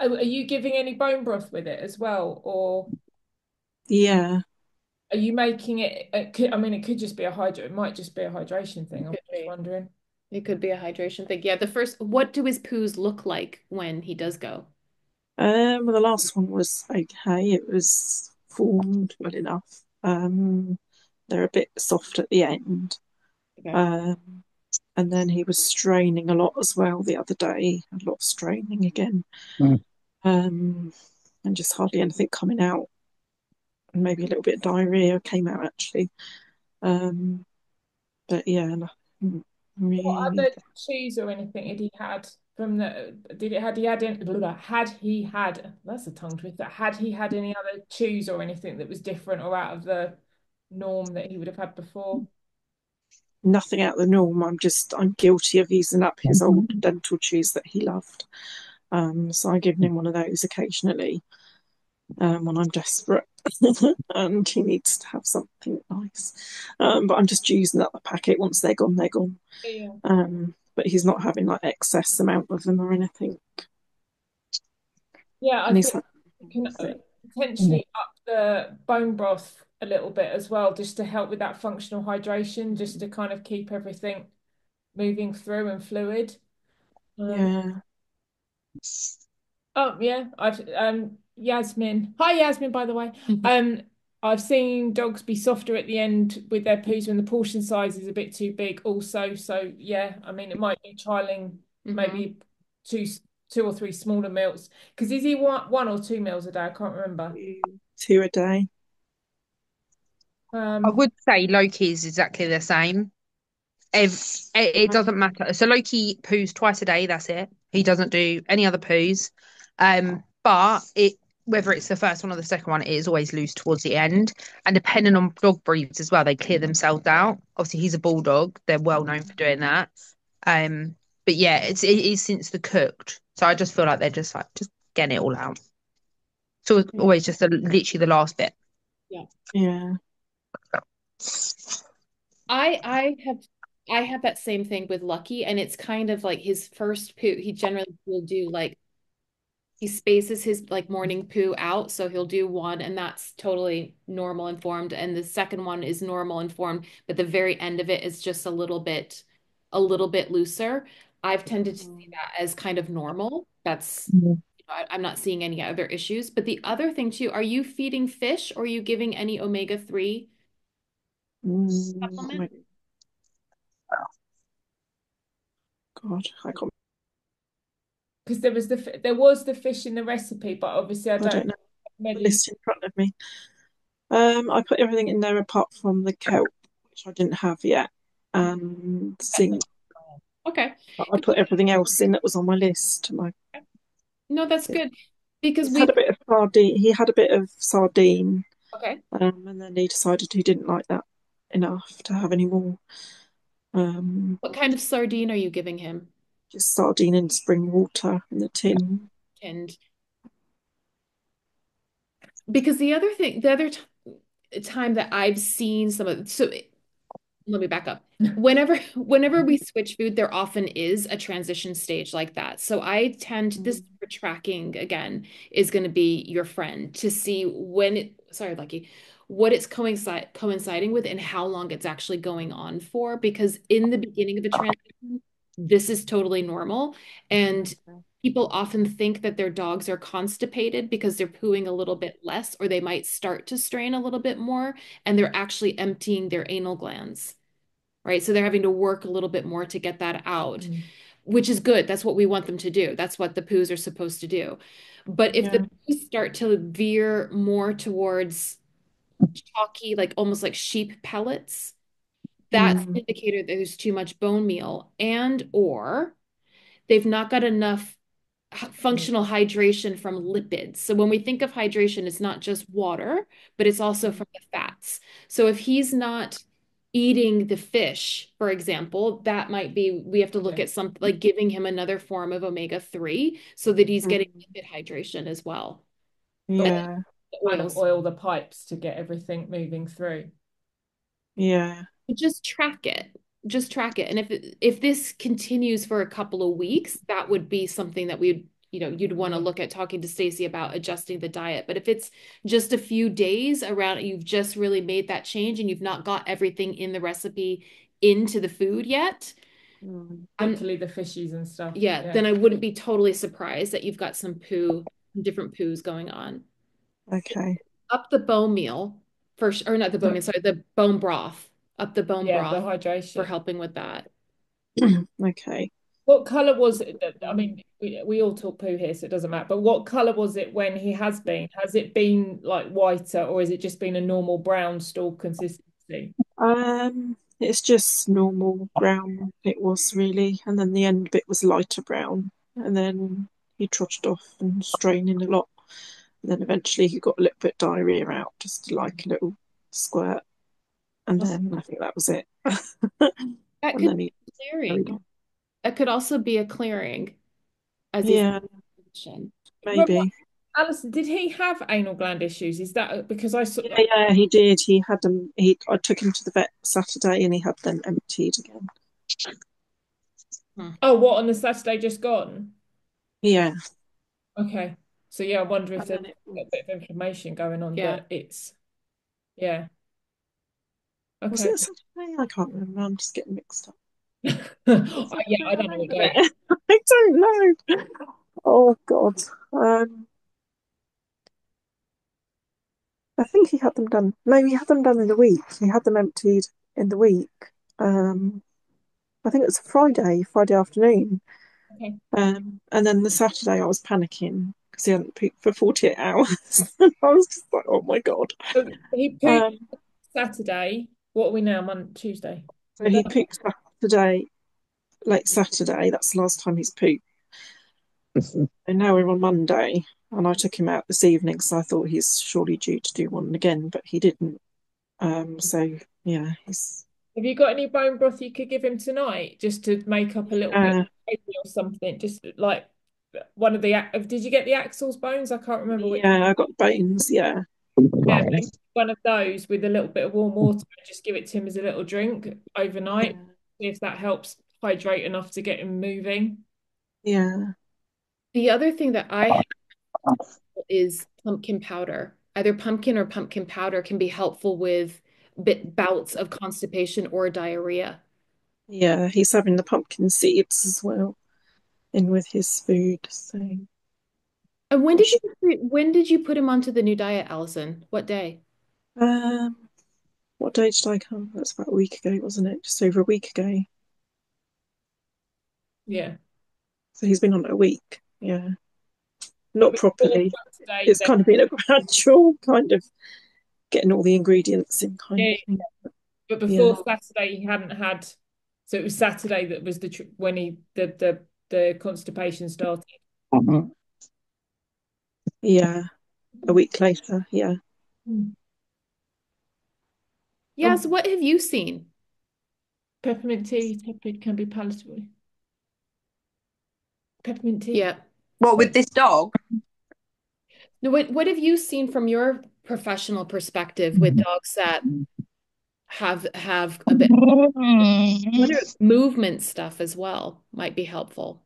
Are you giving any bone broth with it as well, or Yeah. are you making it? I mean, it could just be a hydro. It might just be a hydration thing. I'm Could just be. wondering. It could be a hydration thing. Yeah, the first, what do his poos look like when he does go? Well, the last one was okay. It was formed well enough. They're a bit soft at the end. Okay. Um, and then he was straining a lot as well the other day. A lot of straining again. Mm. And just hardly anything coming out. And maybe a little bit of diarrhea came out actually. Um, but yeah, nothing What really. other cheese or anything had he had from the? Did it had he had any? Had he had? That's a tongue twister. Had he had any other cheese or anything that was different or out of the norm that he would have had before? nothing out of the norm. I'm guilty of using up his old dental chews that he loved. So I'm giving him one of those occasionally when I'm desperate and he needs to have something nice. But I'm just using up the packet. Once they're gone, they're gone. Yeah. But he's not having like excess amount of them or anything. Yeah, I And he's think like, you can potentially up the bone broth a little bit as well, just to help with that functional hydration, just to kind of keep everything moving through and fluid. Um, yeah, oh yeah, I've Yasmin. Hi Yasmin, by the way. Um, I've seen dogs be softer at the end with their poos when the portion size is a bit too big also. So yeah, I mean it might be trialing maybe two two or three smaller meals. Because is he one or two meals a day? I can't remember. two a day. I Um, would say Loki is exactly the same. It doesn't matter. So Loki poos twice a day. That's it. He doesn't do any other poos. But it whether it's the first one or the second one, it is always loose towards the end. And depending on dog breeds as well, they clear themselves out. Obviously, he's a bulldog. They're well known for doing that. Um, but yeah, it is since the cooked. So I just feel like they're just getting it all out. So it's always just literally the last bit. Yeah. Yeah. I have that same thing with Lucky, and it's kind of like his first poo. He generally will do like he spaces his like morning poo out, so he'll do one, and that's totally normal and formed, and the second one is normal and formed, but the very end of it is just a little bit looser. I've tended to see that as kind of normal. That's I'm not seeing any other issues. But the other thing too, are you feeding fish or are you giving any omega-3 supplement? Wait, God, I can't. because there was the fish in the recipe, but obviously I I don't don't know the ready. list in front of me. I put everything in there apart from the kelp, which I didn't have yet, and zinc. Okay. But I put everything else in that was on my list. My No, that's good because he's had a bit of sardine. He had a bit of sardine, okay. and then he decided he didn't like that enough to have any more. Um, What kind of sardine are you giving him? just sardine in spring water in the tin. And because the other time that I've seen some of, so let me back up. Whenever we switch food, there often is a transition stage like that. So I tend this for tracking again is going to be your friend to see when sorry, Lucky, what it's coinciding with and how long it's actually going on for. Because in the beginning of a transition, this is totally normal. And people often think that their dogs are constipated because they're pooing a little bit less, or they might start to strain a little bit more, and they're actually emptying their anal glands, right? So they're having to work a little bit more to get that out, which is good. That's what we want them to do. That's what the poos are supposed to do. But if the Yeah. poos start to veer more towards chalky, like almost like sheep pellets, that's an Mm. indicator that there's too much bone meal, and or they've not got enough functional hydration from lipids. So when we think of hydration, it's not just water, but it's also from the fats. So if he's not eating the fish, for example, that might be we have to look at something like giving him another form of omega-3 so that he's getting Mm. lipid hydration as well. And Yeah. The kind of oil the pipes to get everything moving through. Yeah. just track it. Just track it. And if this continues for a couple of weeks, that would be something that we'd, you'd want to look at talking to Stacey about adjusting the diet. But if it's just a few days around, you've just really made that change and you've not got everything in the recipe into the food yet, Particularly the fishies and stuff. yeah, then I wouldn't be totally surprised that you've got some different poos going on. Okay. Up the bone meal first, or not the bone meal, sorry, the bone broth. Up the bone Yeah, the broth for hydration. helping with that. Okay. What colour was it? I mean, we all talk poo here, so it doesn't matter. But what colour was it when he has been? Has it been like whiter, or has it just been a normal brown stool consistency? It's just normal brown it was really, and then the end bit was lighter brown, and then he trotted off and straining a lot. And then eventually he got a little bit diarrhea out, just like a little squirt. and then I think that was it. That And could then be he carried clearing. on. That could also be a clearing as he's Yeah, position. But what, maybe. Alison, did he have anal gland issues? Is that because I saw? Yeah, yeah, he did. He had them. I took him to the vet Saturday, and he had them emptied again. Hmm. Oh, what on the Saturday just gone? Yeah, Okay. So yeah, I wonder if and there's then it a bit of inflammation going on Yeah. that it's yeah. was Okay. it Saturday? I can't remember. I'm just getting mixed up. Was it Yeah, Saturday I or don't know what the day. vet? I don't know. Oh God. I think he had them done. No, he had them done in the week. He had them emptied in the week. Um, I think it was Friday afternoon. Okay. And then the Saturday I was panicking because he hadn't pooped for 48 hours. And I was just like, oh my God. So he pooped Um, Saturday. What are we now? Monday, Tuesday. so Would he that pooped Saturday, late Saturday. That's the last time he's pooped. And now we're on Monday. And I took him out this evening because I thought he's surely due to do one again, but he didn't. So yeah, he's have you got any bone broth you could give him tonight just to make up a little bit uh, of gravy or something? Just like one of the did you get the Axel's bones? I can't remember which. yeah, I got bones, yeah. Yeah, maybe one of those with a little bit of warm water and just give it to him as a little drink Yeah. overnight. See if that helps hydrate enough to get him moving. Yeah. The other thing that I have is pumpkin powder. Either pumpkin or pumpkin powder can be helpful with bouts of constipation or diarrhea. Yeah, he's having the pumpkin seeds as well in with his food. So And I should, when did you put him onto the new diet, Allison? What day? um what day did I come? That's about a week ago, wasn't it? Just over a week ago. Yeah. So he's been on it a week. Yeah. But Not before properly. Saturday, It's kind of been a gradual kind of getting all the ingredients in kind yeah, of thing. but Yeah. before Saturday he hadn't had. So it was Saturday that was when the constipation started. Yeah. A week later. Yeah. Mm. Yes, what have you seen? Peppermint tea can be palatable. Peppermint tea. Yeah. What with this dog? No, what have you seen from your professional perspective with dogs that have a bit wonder movement stuff as well might be helpful.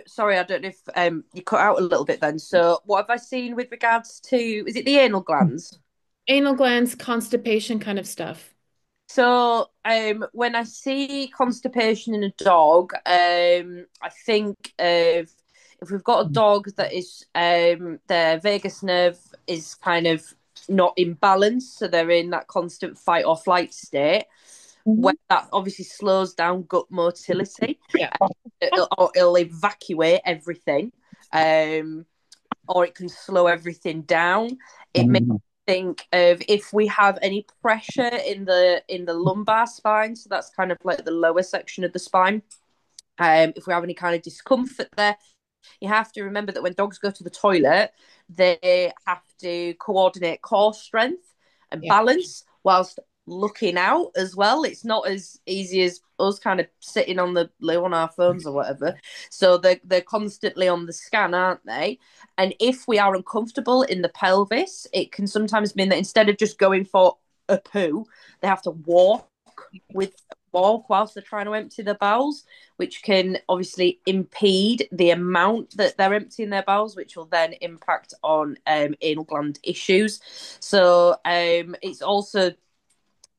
Sorry, I don't know if you cut out a little bit then. So, what have I seen with regards to? Is it the anal glands? Anal glands, constipation kind of stuff. So, when I see constipation in a dog, I think of if we've got a dog that is their vagus nerve is kind of not in balance, so they're in that constant fight or flight state, where that obviously slows down gut motility. Yeah. It'll evacuate everything, um, or it can slow everything down. It makes me think of if we have any pressure in the lumbar spine, so that's kind of like the lower section of the spine. If we have any kind of discomfort there, you have to remember that when dogs go to the toilet, they have to coordinate core strength and Yeah. balance whilst looking out as well. It's not as easy as us kind of sitting on the loo on our phones or whatever. So they're constantly on the scan, aren't they? And if we are uncomfortable in the pelvis, it can sometimes mean that instead of just going for a poo, they have to with walk whilst they're trying to empty their bowels, which can obviously impede the amount that they're emptying their bowels, which will then impact on anal gland issues. So it's also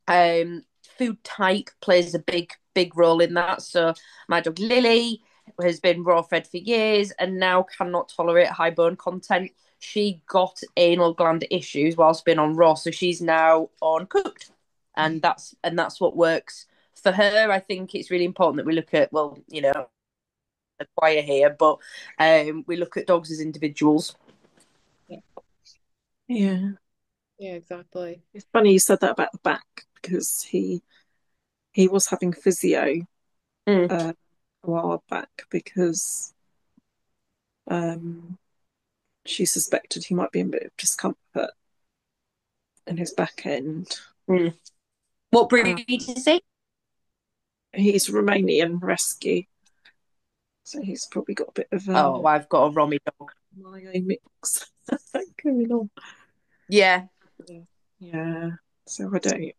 food type plays a big role in that. So my dog Lily has been raw fed for years and now cannot tolerate high bone content. She got anal gland issues whilst being on raw, so she's now on cooked, and that's what works for her. I think it's really important that we look at, well, a choir here, but we look at dogs as individuals. Yeah. Yeah, exactly. It's funny you said that about the back because he was having physio Mm. a while back because she suspected he might be in a bit of discomfort. in his back end. Mm. What Uh, breed is he? he's Romanian rescue, so he's probably got a bit of Oh, I've got a Romy dog. my mix going on. Yeah. Yeah, so I don't.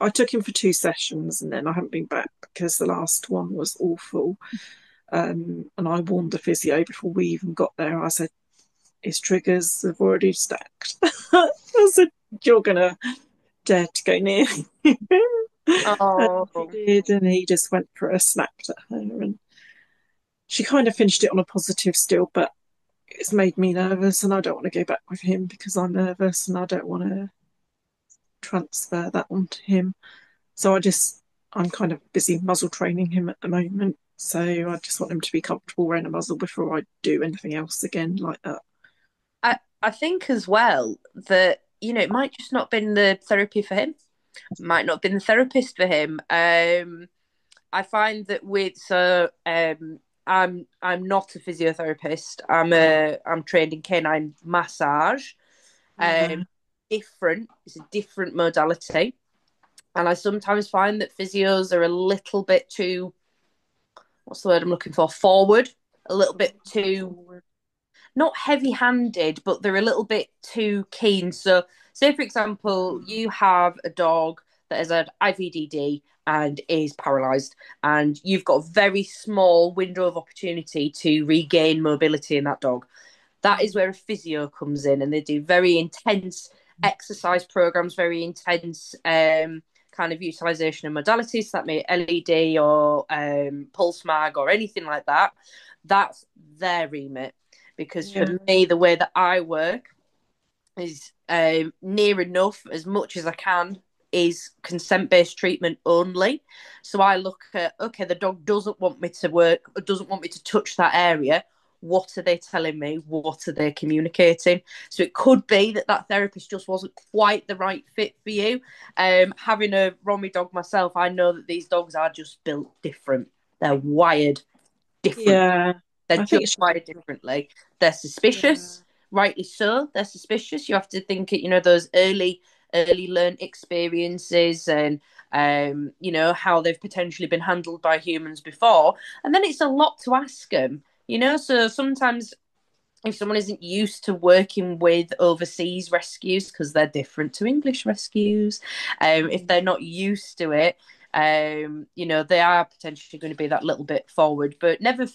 I took him for 2 sessions and then I haven't been back because the last one was awful. And I warned the physio before we even got there. I said, his triggers have already stacked. I said, you're going to dare to go near him. And he Oh. did, and he just went for a snapped at her. And she kind of finished it on a positive still, but it's made me nervous and I don't want to go back with him because I'm nervous and I don't want to transfer that onto him. So I'm kind of busy muzzle training him at the moment. So I just want him to be comfortable wearing a muzzle before I do anything else again like that. I think as well that, it might just not been the therapy for him. Might not have been the therapist for him. I find that I'm not a physiotherapist. I'm trained in canine massage. Yeah. Um, it's a different modality, and I sometimes find that physios are a little bit too, what's the word I'm looking for? Forward, a little bit too, not heavy-handed, but they're a little bit too keen. So, say for example, you have a dog that has had IVDD and is paralysed, and you've got a very small window of opportunity to regain mobility in that dog. That is where a physio comes in, and they do very intense exercise programs, very intense kind of utilization of modalities. So that may be LED or pulse mag or anything like that. That's their remit. Because for Yeah. me, the way that I work is near enough as much as I can is consent-based treatment only. So I look at, okay, the dog doesn't want me to work or doesn't want me to touch that area. What are they telling me? What are they communicating? So it could be that therapist just wasn't quite the right fit for you. Having a Romy dog myself, I know that these dogs are just built different. They're wired different. Yeah. They're I just think she, wired differently. They're yeah. suspicious, rightly so. They're suspicious. You have to think, those early learned experiences and how they've potentially been handled by humans before, and then it's a lot to ask them. So sometimes if someone isn't used to working with overseas rescues because they're different to English rescues, if they're not used to it, they are potentially going to be that little bit forward. But never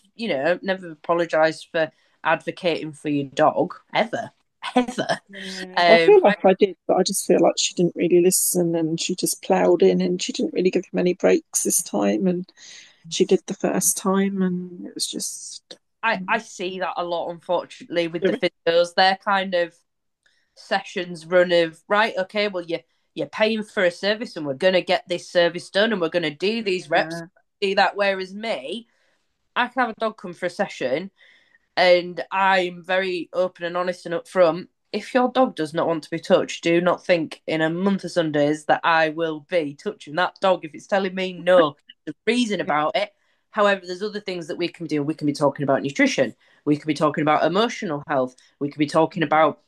apologise for advocating for your dog ever, ever. Yeah. I feel like I did, but I just feel like she didn't really listen and she just ploughed in and she didn't really give him any breaks this time. And she did the first time and it was just. I see that a lot, unfortunately, with the physios. They're kind of sessions run of, right, okay, well, you're paying for a service and we're going to get this service done and we're going to do these reps, Yeah. do that. Whereas me, I can have a dog come for a session and I'm very open and honest and upfront. If your dog does not want to be touched, do not think in a month of Sundays that I will be touching that dog if it's telling me no. There's a reason about it. However, there's other things that we can do. We can be talking about nutrition. We could be talking about emotional health. We could be talking about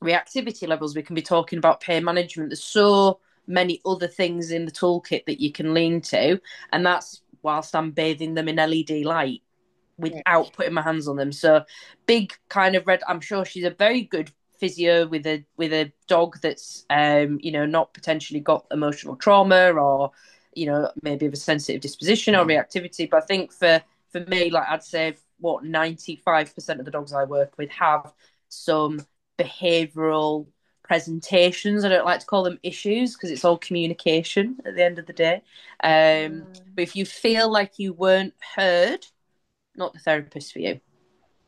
reactivity levels. We can be talking about pain management. There's so many other things in the toolkit that you can lean to. And that's whilst I'm bathing them in LED light without putting my hands on them. So big kind of red. I'm sure she's a very good physio with a dog that's not potentially got emotional trauma or maybe of a sensitive disposition or reactivity. But I think for me, like I'd say, 95% of the dogs I work with have some behavioural presentations. I don't like to call them issues because it's all communication at the end of the day. But if you feel like you weren't heard, not the therapist for you.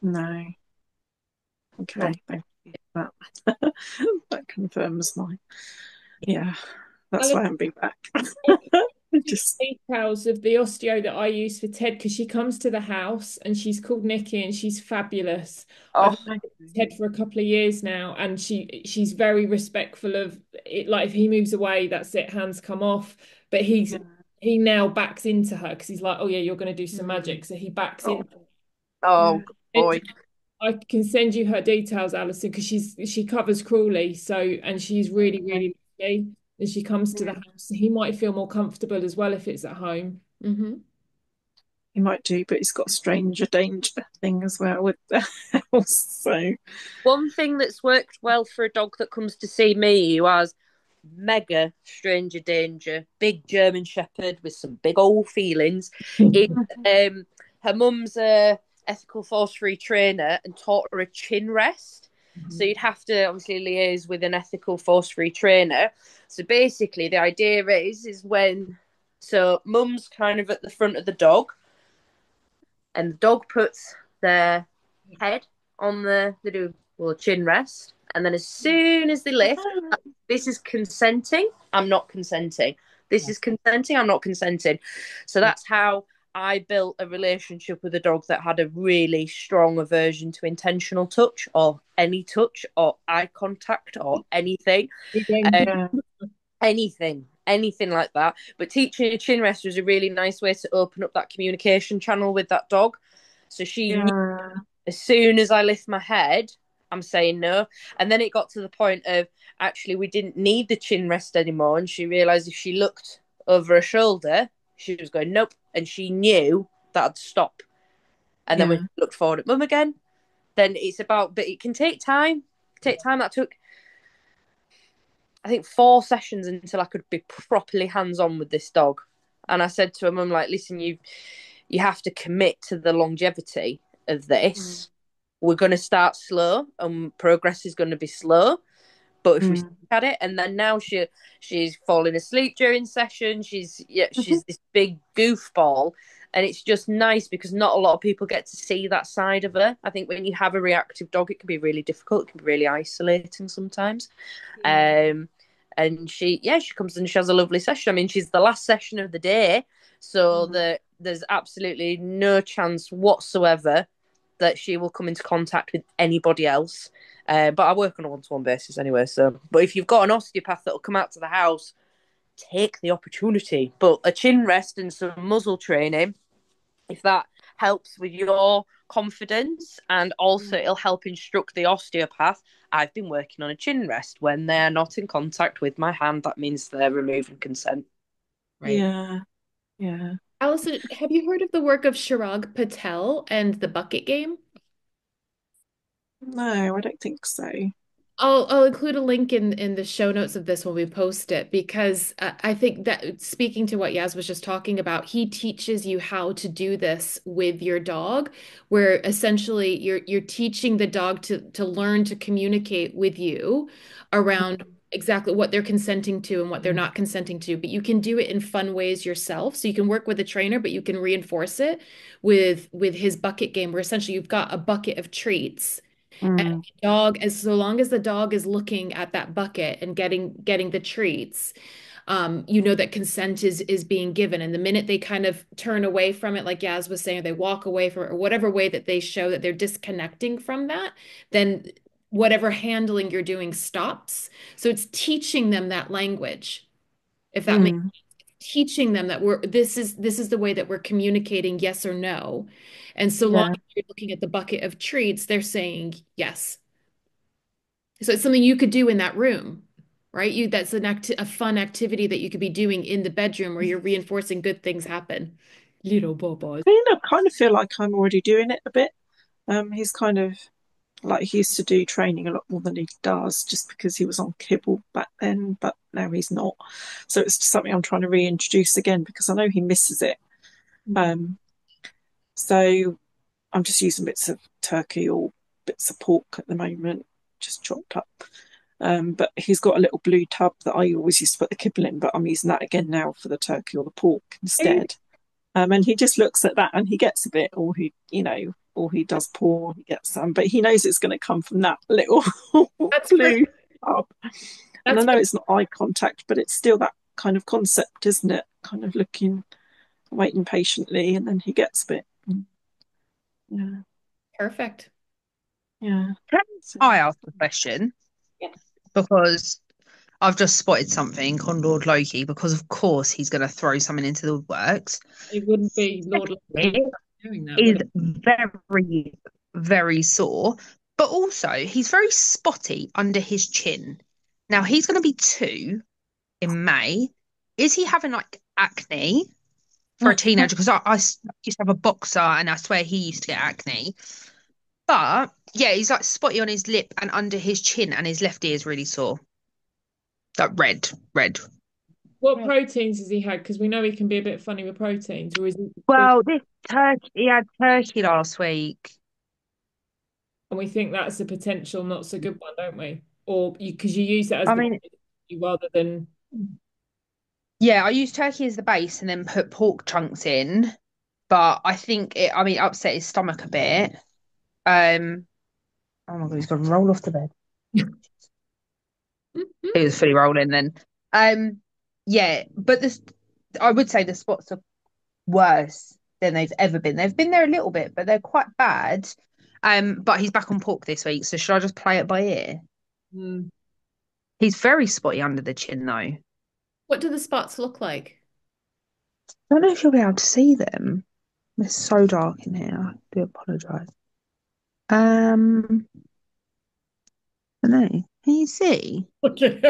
No. Okay, thank you for that. That confirms my, yeah, that's why I haven't been back. Just Details of the osteo that I use for Ted because she comes to the house and she's called Nikki and she's fabulous. I've Oh, known Ted for a couple of years now and she's very respectful of it. Like if he moves away, that's it, hands come off. But he now backs into her because he's like, oh yeah, you're going to do some magic. So he backs in. oh, And boy. I can send you her details, Alison, because she covers Crawley, so and she's really, really lovely. And she comes to the house, so he might feel more comfortable as well if it's at home. He might do, but he's got a stranger danger thing as well with the house. So One thing that's worked well for a dog that comes to see me who has mega stranger danger, big German Shepherd with some big old feelings, is her mum's a ethical force-free trainer and taught her a chin rest. So you'd have to obviously liaise with an ethical force-free trainer. So basically, the idea is when mum's kind of at the front of the dog, and the dog puts their head on they do well chin rest, and then as soon as they lift, this is consenting. I'm not consenting. This is consenting. I'm not consenting. So that's how I built a relationship with a dog that had a really strong aversion to intentional touch or any touch or eye contact or anything. yeah, Anything like that. But teaching a chin rest was a really nice way to open up that communication channel with that dog. So she knew yeah, as soon as I lift my head, I'm saying no. And then it got to the point of actually we didn't need the chin rest anymore. And she realised if she looked over her shoulder, she was going, nope. And she knew that I'd stop. And then when yeah. she looked forward at mum again, then it's about, but it can take time. That took, I think, 4 sessions until I could be properly hands on with this dog. And I said to her mum, like, listen, you have to commit to the longevity of this. We're going to start slow and progress is going to be slow. But if we stick at it, and then now she's falling asleep during session. She's this big goofball, and it's just nice because not a lot of people get to see that side of her. I think when you have a reactive dog, it can be really difficult. It can be really isolating sometimes. And she comes and she has a lovely session. I mean, she's the last session of the day, so there's absolutely no chance whatsoever that she will come into contact with anybody else. But I work on a one-to-one basis anyway. So, but if you've got an osteopath that will come out to the house, take the opportunity. But a chin rest and some muzzle training, if that helps with your confidence, and also it'll help instruct the osteopath. I've been working on a chin rest when they're not in contact with my hand. That means they're removing consent. Right. Yeah, yeah. Alison, have you heard of the work of Chirag Patel and the bucket game? No, I don't think so. I'll include a link in the show notes of this when we post it because I think that speaking to what Yaz was just talking about, he teaches you how to do this with your dog, where essentially you're teaching the dog to learn to communicate with you around exactly what they're consenting to and what they're not consenting to. But you can do it in fun ways yourself. So you can work with a trainer, but you can reinforce it with his bucket game, where essentially you've got a bucket of treats. And Mm, the dog, as so long as the dog is looking at that bucket and getting the treats, you know that consent is being given. And the minute they kind of turn away from it, like Yaz was saying, or they walk away from it, or whatever way that they show that they're disconnecting from that, then whatever handling you're doing stops. So it's teaching them that language, if that makes mm, teaching them that this is the way that we're communicating yes or no. And so long yeah, as you're looking at the bucket of treats, they're saying yes. So it's something you could do in that room, right? That's a fun activity that you could be doing in the bedroom where you're reinforcing good things happen. Little bobos. I kind of feel like I'm already doing it a bit. He's kind of like he used to do training a lot more than he does just because he was on kibble back then, but now he's not. So it's just something I'm trying to reintroduce again because I know he misses it. Um, so I'm just using bits of turkey or bits of pork at the moment, just chopped up. But he's got a little blue tub that I always used to put the kibble in, but I'm using that again now for the turkey or the pork instead. And he just looks at that and he gets a bit, or or he does pour, he gets some, but he knows it's going to come from that little That's great. blue tub. And I That's know it's not eye contact, but it's still that kind of concept, isn't it? Kind of looking, waiting patiently, and then he gets a bit. Yeah, perfect. yeah. Can So, I ask a question? yeah. Because I've just spotted something on Lord Loki, because of course he's going to throw something into the works. It wouldn't be Lord Lucky It doing that, is would it? very very sore, but also he's very spotty under his chin. Now he's going to be 2 in May. Is he having like acne for a Mm. teenager? Because I used to have a boxer and I swear he used to get acne. But yeah, he's like spotty on his lip and under his chin, and his left ear is really sore. Like red, red. What proteins has he had? Because we know he can be a bit funny with proteins, or is he big? Well, this turkey, he had turkey last week. And we think that's a potential not so good one, don't we? Or you because you use it as I the mean, rather than yeah, I used turkey as the base and then put pork chunks in. But I think I mean, upset his stomach a bit. Um, oh my God, he's gonna roll off the bed. He was fully rolling then. Um, yeah, but this, I would say the spots are worse than they've ever been. They've been there a little bit, but they're quite bad. But he's back on pork this week, so should I just play it by ear? Mm. He's very spotty under the chin, though. I What do the spots look like? don't know if you'll be able to see them. It's so dark in here. I do apologise. I don't know. Can you see? Okay.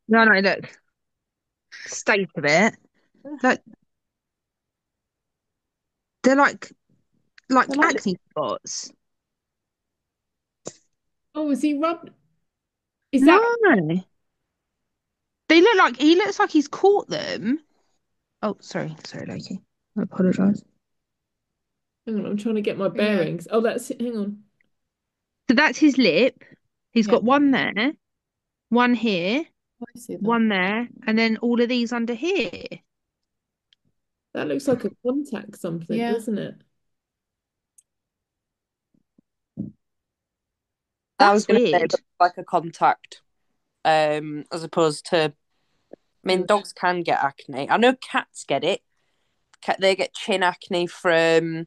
No, no, look. State of it. Look, they're like They're like acne spots. Oh, is he rubbed? Is No. that They look like he looks like he's caught them. Oh, sorry, Loki. I apologise. hang on, I'm trying to get my Yeah. bearings. Oh, that's it. Hang on. So that's his lip. He's Yeah, got one there, one here, I see that. one there, and then all of these under here. That looks like a contact something, Yeah. doesn't it? I was That's going to say it weird. looks like a contact, as opposed to. I mean, Mm. dogs can get acne. I know cats get it. They get chin acne from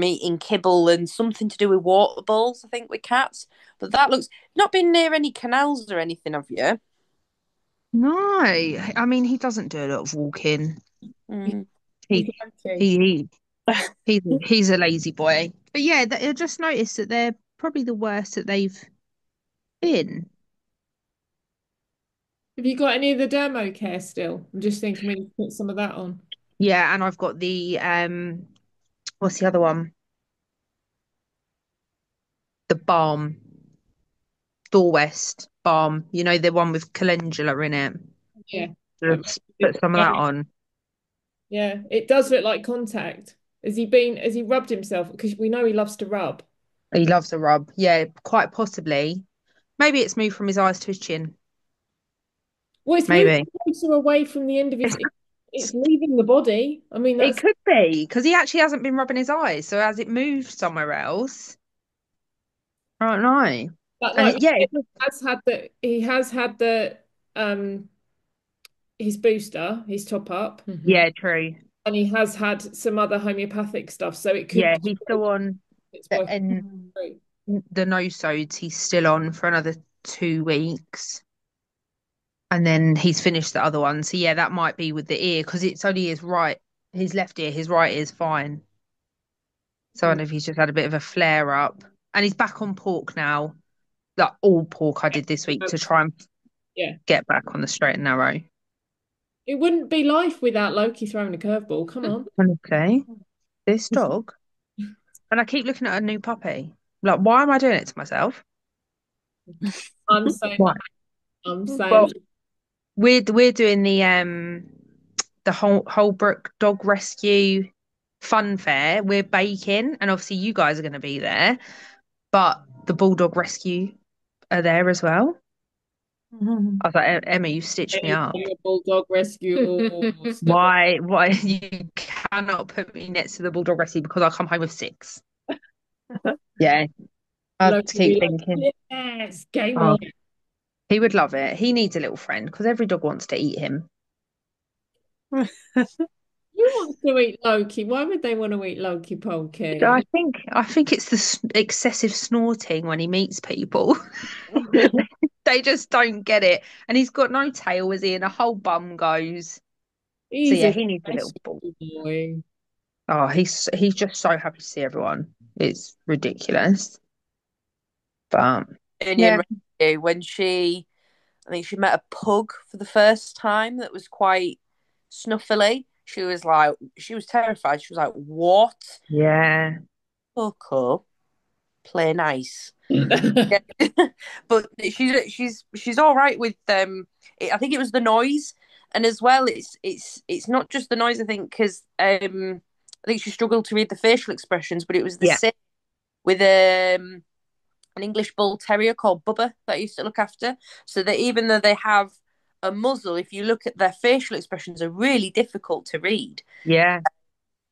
eating kibble and something to do with water balls, I think, with cats. But that looks not been near any canals or anything, have you? No, I mean he doesn't do a lot of walking. Mm. He's He okay. he he's a lazy boy. But yeah, I just noticed that they're probably the worst that they've been. Have you got any of the dermo care still? I'm just thinking we need to put some of that on. Yeah, and I've got the what's the other one? The balm, Door West balm. You know, the one with calendula in it. Yeah. Just put some of that on. Yeah, it does look like contact. Has he rubbed himself? Because we know he loves to rub. He loves a rub. Yeah, quite possibly. Maybe it's moved from his eyes to his chin. Well, it's moving Maybe. closer away from the end of his. It's leaving the body. I mean, It that's could be because he actually hasn't been rubbing his eyes. So has it moved somewhere else? I don't know. that And like yeah, he has had the um his booster, his top up, yeah, true. and he has had some other homeopathic stuff. So it could Yeah, be he's still on it's working and through. the nosodes. He's still on for another 2 weeks, and then he's finished the other one. So yeah, that might be with the ear because it's only his left ear. His right ear's fine. So I don't Mm. know if he's just had a bit of a flare up, and he's back on pork now. Like all pork I did this week to try and Yeah, get back on the straight and narrow. it wouldn't be life without Loki throwing a curveball. Come on. Honestly, this dog, and I keep looking at a new puppy. Like, why am I doing it to myself? I'm saying Why? I'm Well, saying we're doing the Holbrook Dog Rescue Fun Fair. We're baking, and obviously you guys are going to be there, but the Bulldog Rescue are there as well. I was like, Emma, you stitched me up. a bulldog rescue. Oh, stop it. Why? Why you cannot put me next to the Bulldog Rescue because I come home with 6. Yeah, I have to Loki keep be thinking. like, yes, game Oh, on. he would love it. He needs a little friend because every dog wants to eat him. Who wants to eat Loki? Why would they want to eat Loki I Pokey? think I think it's the excessive snorting when he meets people. They just don't get it. And he's got no tail, is he? And a whole bum goes. So He's yeah, a he needs a little ball. special boy. Oh, he's just so happy to see everyone. It's ridiculous. But Opinion yeah, with you when I think she met a pug for the first time that was quite snuffly. She was terrified. She was like, "What? yeah, Coco, play nice." Yeah. But she's all right with I think it was the noise, and as well, it's not just the noise. I think because I think she struggled to read the facial expressions, but it was the yeah, same with an English Bull Terrier called Bubba that I used to look after. So that even though they have a muzzle, if you look at their facial expressions, are really difficult to read. yeah,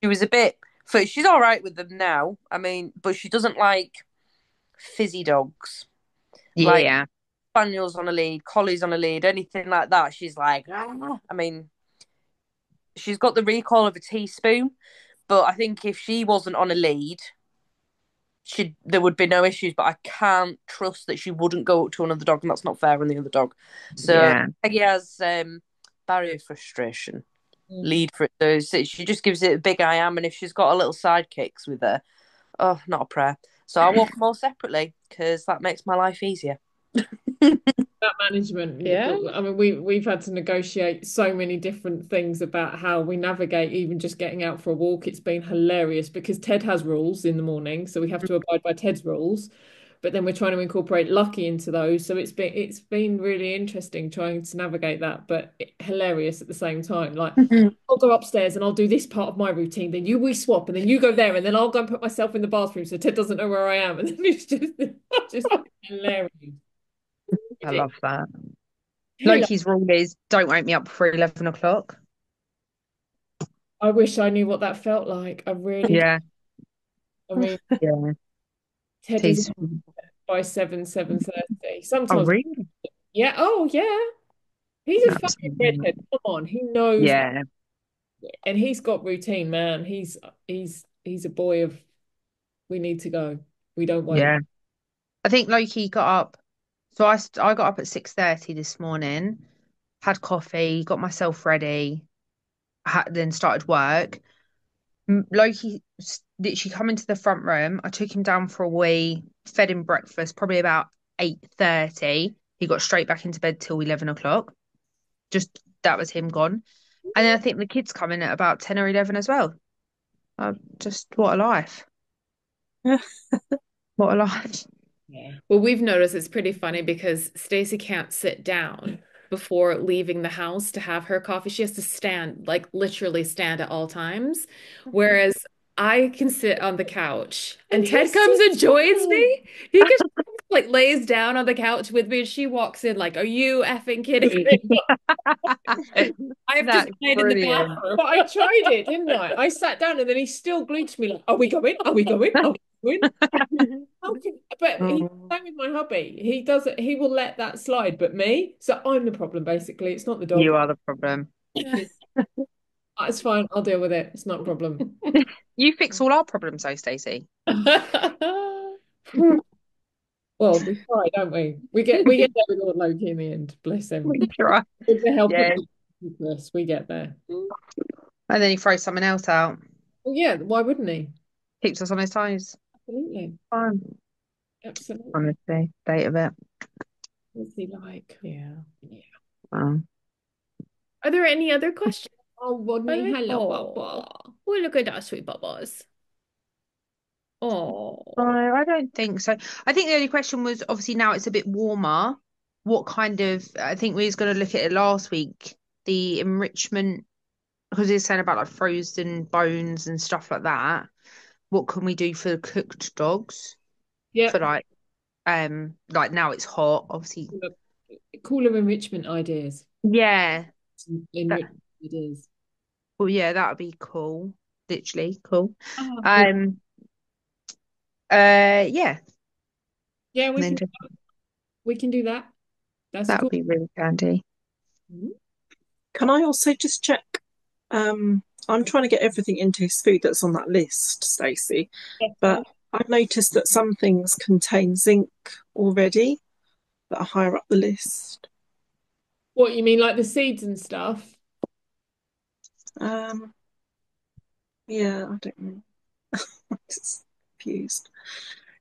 She was a bit, she's all right with them now. I mean, but she doesn't like fizzy dogs, like yeah, spaniels on a lead, collies on a lead, anything like that. She's like, ah. I mean, she's got the recall of a teaspoon, but I think if she wasn't on a lead, there would be no issues, but I can't trust that she wouldn't go up to another dog, and that's not fair on the other dog. So yeah. Peggy has barrier frustration, Mm. lead for it. So she just gives it a big I am, and if she's got a little sidekicks with her, oh, not a prayer. So I walk them all separately because that makes my life easier. That management, Yeah. I mean, we've had to negotiate so many different things about how we navigate even just getting out for a walk. It's been hilarious because Ted has rules in the morning, so we have to abide by Ted's rules. But then we're trying to incorporate Lucky into those, so it's been really interesting trying to navigate that, but hilarious at the same time. Like I'll go upstairs and I'll do this part of my routine, then we swap, and then you go there, and then I'll go and put myself in the bathroom so Ted doesn't know where I am, and then it's just hilarious. I love that. Hello. Loki's rule is don't wake me up before 11 o'clock. I wish I knew what that felt like. I really do. Yeah, I mean, yeah. Ted is He's by 7:30. oh Sometimes, really? yeah. Oh, yeah. He's a fucking Absolutely. redhead. Come on, he knows, Yeah, and he's got routine, man. He's a boy of. We need to go. We don't wait. yeah. I think Loki got up. So I got up at 6:30 this morning, had coffee, got myself ready, then started work. Loki literally come into the front room. I took him down for a wee, fed him breakfast, probably about 8:30. He got straight back into bed till 11 o'clock. Just that was him gone. And then I think the kids come in at about 10 or 11 as well. Just what a life. What a life. Yeah. Well, we've noticed it's pretty funny because Stacey can't sit down before leaving the house to have her coffee. She has to stand, like literally stand at all times. Whereas I can sit on the couch and Ted comes and joins me. He just like lays down on the couch with me and she walks in like, are you effing kidding me? I have to That's stand in the brilliant. bathroom. But I tried it, didn't I? I sat down and then he still glued to me like, "Are we going? Are we going? Are we going?" But he's the Oh, same with my hubby. He does it. He will let that slide, but me. So I'm the problem, basically. It's not the dog. you are the problem. It's fine. I'll deal with it. It's not a problem. You fix all our problems, though, Stacey. Well, we try, don't we? We get there with Lord Loki in the end. Bless him. We try. With the help of Yeah. us, we get there. And then he throws someone else out. Well, yeah. Why wouldn't he? Keeps us on his toes. Absolutely. Fine. Absolutely. Honestly, date of it. What's he like? Yeah. Yeah. Um, Are there any other questions? Oh, Rodney, hello, Papa. Oh, well, look at that, sweet bubbles. no, Oh, I don't think so. I think the only question was obviously now it's a bit warmer. What kind of, I think we was going to look at it last week, the enrichment, because he was saying about like frozen bones and stuff like that. What can we do for cooked dogs? For Yep. like now it's hot, obviously. Cooler enrichment ideas. Yeah. That, Enrichment ideas. well, yeah, that would be cool. Literally cool. Oh, yeah. Um, yeah. Yeah, And we then can just, we can do that. That's that would cool. be really handy. Mhm. Can I also just check? I'm trying to get everything into his food that's on that list, Stacey, That's but fine. I've noticed that some things contain zinc already that are higher up the list. What you mean, like the seeds and stuff? Um, yeah, I don't know. I've used.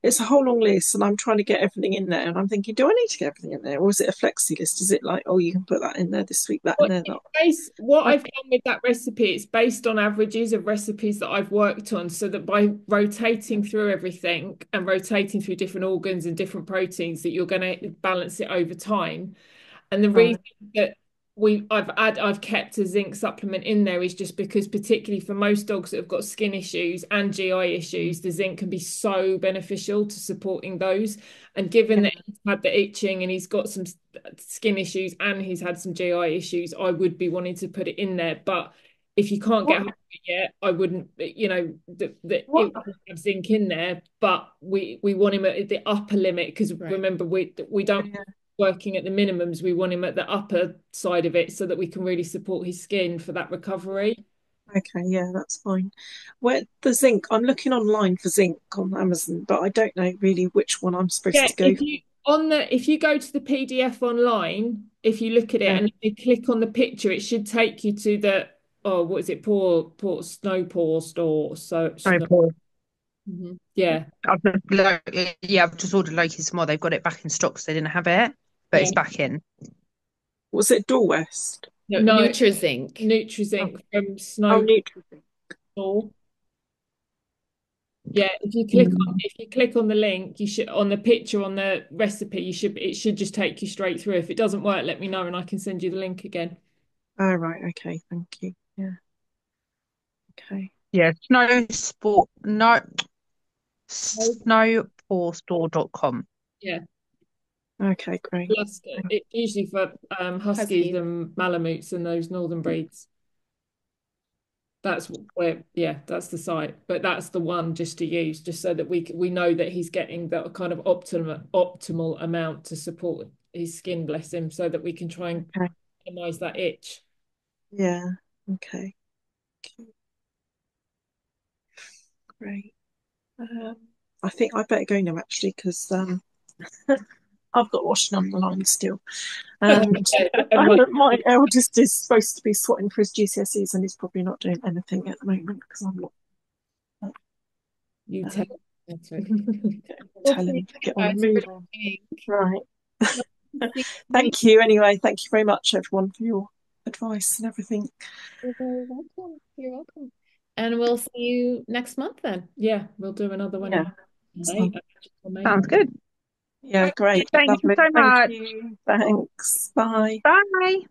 It's a whole long list, and I'm trying to get everything in there. And I'm thinking, do I need to get everything in there, or is it a flexi list? Is it like, oh, you can put that in there this week, that in there, that? What I, I've done with that recipe, it's based on averages of recipes that I've worked on, so that by rotating through everything and rotating through different organs and different proteins, that you're going to balance it over time. And the right. reason that I've kept a zinc supplement in there is just because, particularly for most dogs that have got skin issues and GI issues, the zinc can be so beneficial to supporting those. And given Yeah. that he's had the itching and he's got some skin issues and he's had some GI issues, I would be wanting to put it in there. But if you can't get What? hold of it yet, I wouldn't, What? it would have zinc in there, but we want him at the upper limit because remember we don't Yeah. working at the minimums, we want him at the upper side of it so that we can really support his skin for that recovery. Okay, yeah, that's fine. Where the zinc? I'm looking online for zinc on Amazon, but I don't know really which one I'm supposed Yeah, to go for. if you go to the PDF online, if you look at it Yeah. and you click on the picture, it should take you to the what is it, Port Snow Paw store. So No, Snow, Paul. yeah, I've just ordered Loki's some more. They've got it back in stock, so they didn't have it, but yeah. it's back in. Was it Door West? No, No, Nutrazinc. Oh, Nutrizinc from oh, Snow Nutrition. Paw. Yeah, Mm. if you click on the link, you should on the picture on the recipe, it should just take you straight through. If it doesn't work, let me know and I can send you the link again. Oh, right. Okay. Thank you. Yeah. Okay. Yeah, snow sport no snowpawnstore.com. Yeah, Okay. Great. it's usually for huskies and malamutes and those northern breeds. That's where, yeah, that's the site, but that's the one just to use, just so that we know that he's getting that kind of optimal amount to support his skin, bless him, so that we can try and Okay. minimize that itch. Yeah. Okay. Great. Um, I think I better go now actually because I've got washing on the line still, and And my my eldest is supposed to be swatting for his GCSEs and he's probably not doing anything at the moment because I'm not. you tell Um, that's right. tell him to get on and move on. Right. See you. Thank you anyway. Thank you very much, everyone, for your advice and everything. You're very welcome. You're welcome. And we'll see you next month then. Yeah, we'll do another one Yeah. in May. So, May. Sounds good. yeah, great. Thank you Lovely. so Thank much. you. Thanks. Bye. Bye.